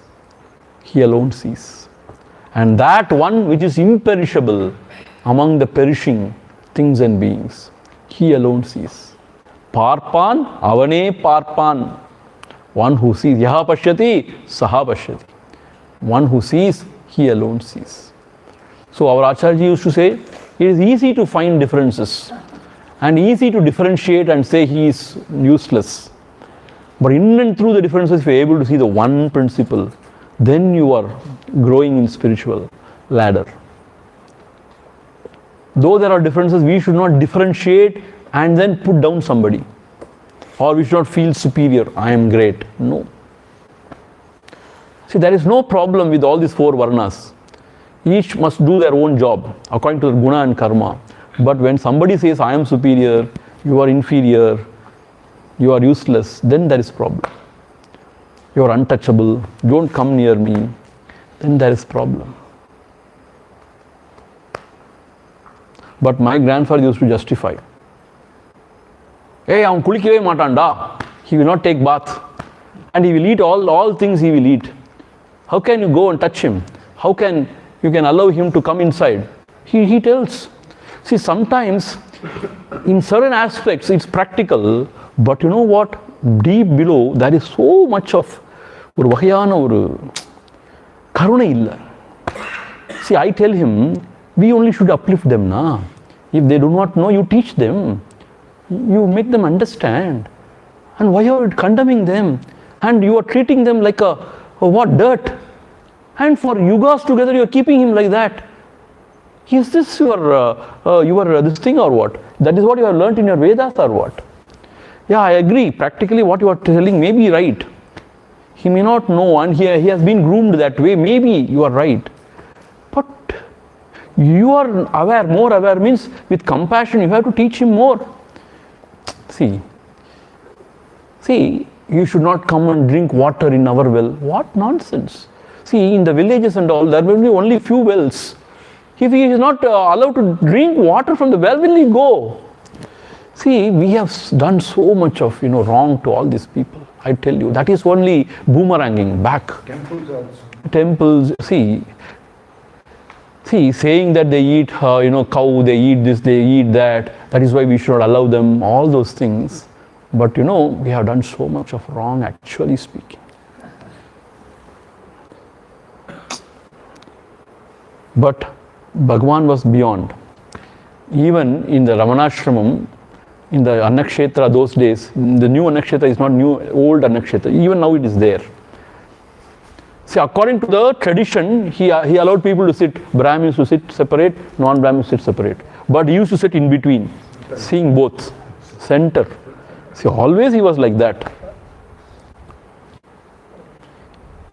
he alone sees. And that one which is imperishable among the perishing things and beings, he alone sees. Parpan, avane parpan. One who sees, yaha pashyati, saha pashyati. One who sees, he alone sees. So our Acharya used to say, it is easy to find differences and easy to differentiate and say he is useless. But in and through the differences, if you are able to see the one principle, then you are growing in spiritual ladder. Though there are differences, we should not differentiate and then put down somebody. Or we should not feel superior, I am great. No. See, there is no problem with all these four varnas. Each must do their own job according to their guna and karma. But when somebody says, I am superior, you are inferior, you are useless, then there is problem. You are untouchable, don't come near me, then there is problem. But my grandfather used to justify. Hey, avan kulikave matanda. He will not take bath. And he will eat all things he will eat. How can you go and touch him? How can you can allow him to come inside? He tells. See, sometimes in certain aspects it's practical, but you know what? Deep below there is so much of ஒரு வகையான ஒரு கருணை இல்லை. See, I tell him, we only should uplift them, na. If they do not know, you teach them. You make them understand. And why are you condemning them? And you are treating them like a what, dirt? And for yugas together, you are keeping him like that. Is this your this thing or what? That is what you have learnt in your Vedas or what? Yeah, I agree. Practically, what you are telling may be right. He may not know, and he has been groomed that way. Maybe you are right. But you are aware, more aware means with compassion, you have to teach him more. See, you should not come and drink water in our well. What nonsense. See, in the villages and all, there will be only few wells. If he is not allowed to drink water from the well, will he go? See, we have done so much of wrong to all these people. I tell you, that is only boomeranging back. Temples also. Temples, see, saying that they eat, cow, they eat this, they eat that. That is why we should not allow them. All those things. But we have done so much of wrong, actually speaking. But Bhagavan was beyond. Even in the Ramanashramam, in the Annakshetra those days, the new Annakshetra is not new, old Annakshetra. Even now it is there. See, according to the tradition, he allowed people to sit, Brahmins to sit separate, non-Brahmins to sit separate. But he used to sit in between, seeing both, center. See, always he was like that.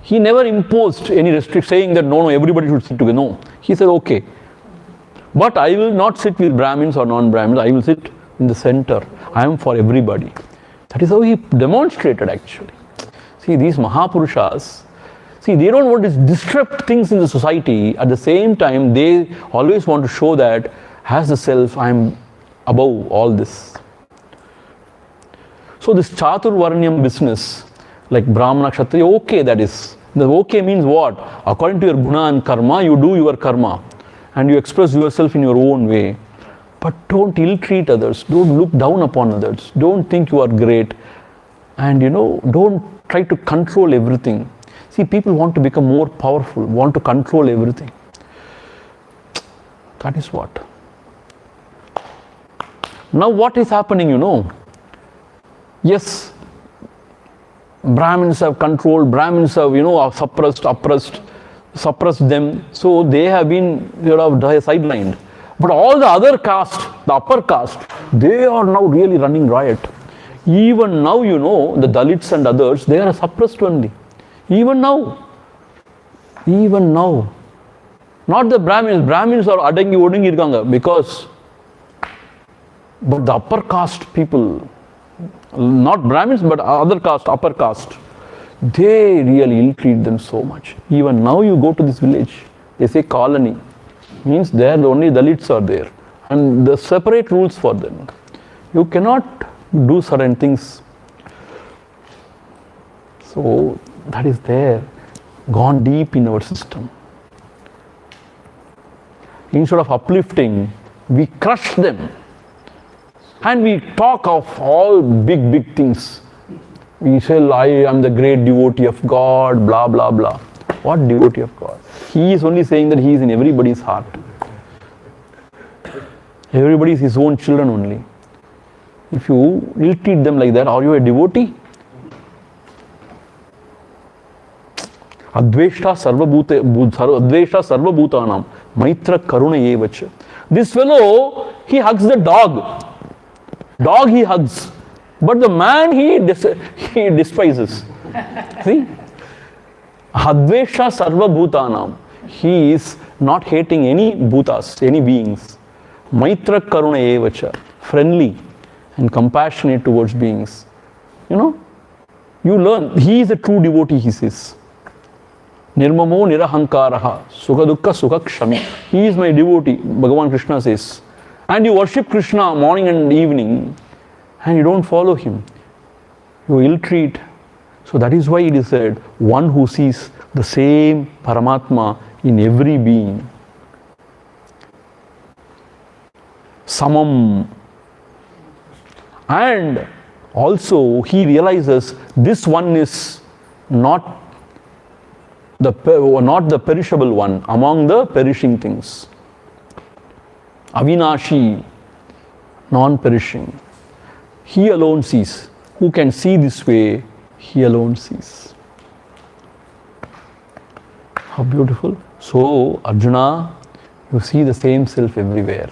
He never imposed any restriction, saying that no, everybody should sit together. No, he said, okay. But I will not sit with Brahmins or non-Brahmins, I will sit in the center. I am for everybody. That is how he demonstrated actually. See, these Mahapurushas, they don't want to disrupt things in the society. At the same time, they always want to show that as the self, I am above all this. So this Chaturvarnyam business, like Brahmana, Kshatriya, okay, that is. The okay means what? According to your guna and karma, you do your karma. And you express yourself in your own way. But don't ill-treat others. Don't look down upon others. Don't think you are great. And don't try to control everything. See, people want to become more powerful, want to control everything. That is what. Now what is happening, Yes, Brahmins have controlled, Brahmins have, are suppressed them. So they have been, sidelined. But all the other caste, the upper caste, they are now really running riot. Even now, the Dalits and others, they are suppressed only. Even now. Not the Brahmins. Brahmins are adangi odingi irukanga because, but the upper caste people, not Brahmins but other caste, upper caste, they really ill-treat them so much. Even now you go to this village, they say colony, means there the only Dalits are there and the separate rules for them. You cannot do certain things. So that is there, gone deep in our system. Instead of uplifting, we crush them. And we talk of all big things. We say, I am the great devotee of God, blah, blah, blah. What devotee of God? He is only saying that he is in everybody's heart. Everybody is his own children only. If you ill-treat them like that, are you a devotee? Adveshta sarva bhutanam maitra karuna evacha. This fellow, he hugs the dog. Dog he hugs. But the man he despises. See? Adveshta sarva bhutanam. He is not hating any bhutas, any beings. Maitra karuna evacha. Friendly and compassionate towards beings. You learn. He is a true devotee, he says. Nirmamo nirahankaraha sukha dukkha sukha kshami. He is my devotee, Bhagavan Krishna says. And you worship Krishna morning and evening and you don't follow him. You ill-treat. So that is why it is said, one who sees the same Paramatma in every being. Samam. And also he realizes this one is not the perishable one among the perishing things. Avinashi, non-perishing. He alone sees. Who can see this way, he alone sees. How beautiful. So, Arjuna, you see the same self everywhere.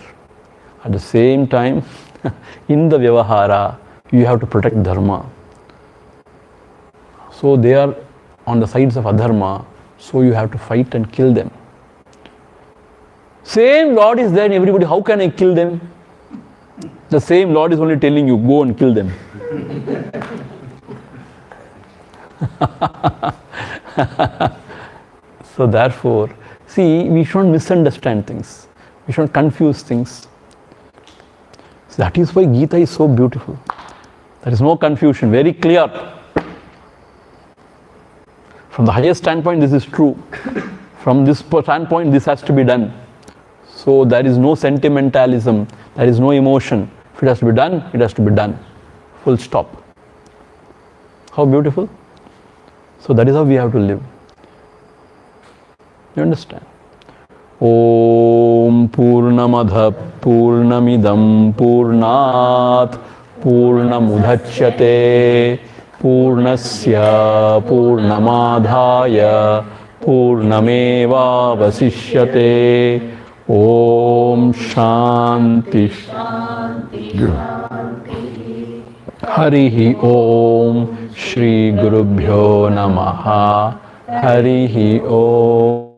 At the same time, in the Vyavahara, you have to protect Dharma. So, they are on the sides of Adharma, so you have to fight and kill them. Same Lord is there in everybody. How can I kill them? The same Lord is only telling you, go and kill them. So therefore, see, we shouldn't misunderstand things. We shouldn't confuse things. So that is why Geeta is so beautiful. There is no confusion, very clear. From the highest standpoint, this is true. From this standpoint, this has to be done. So there is no sentimentalism, there is no emotion. If it has to be done, it has to be done. Full stop. How beautiful? So that is how we have to live. You understand? Om Purnamadha Purnamidam Purnat Purnamudachyate Purnasya Purnamadhaya Purnameva Vasishyate. Om Shanti Harihi Om Shri Gurubhyo Namaha Harihi Om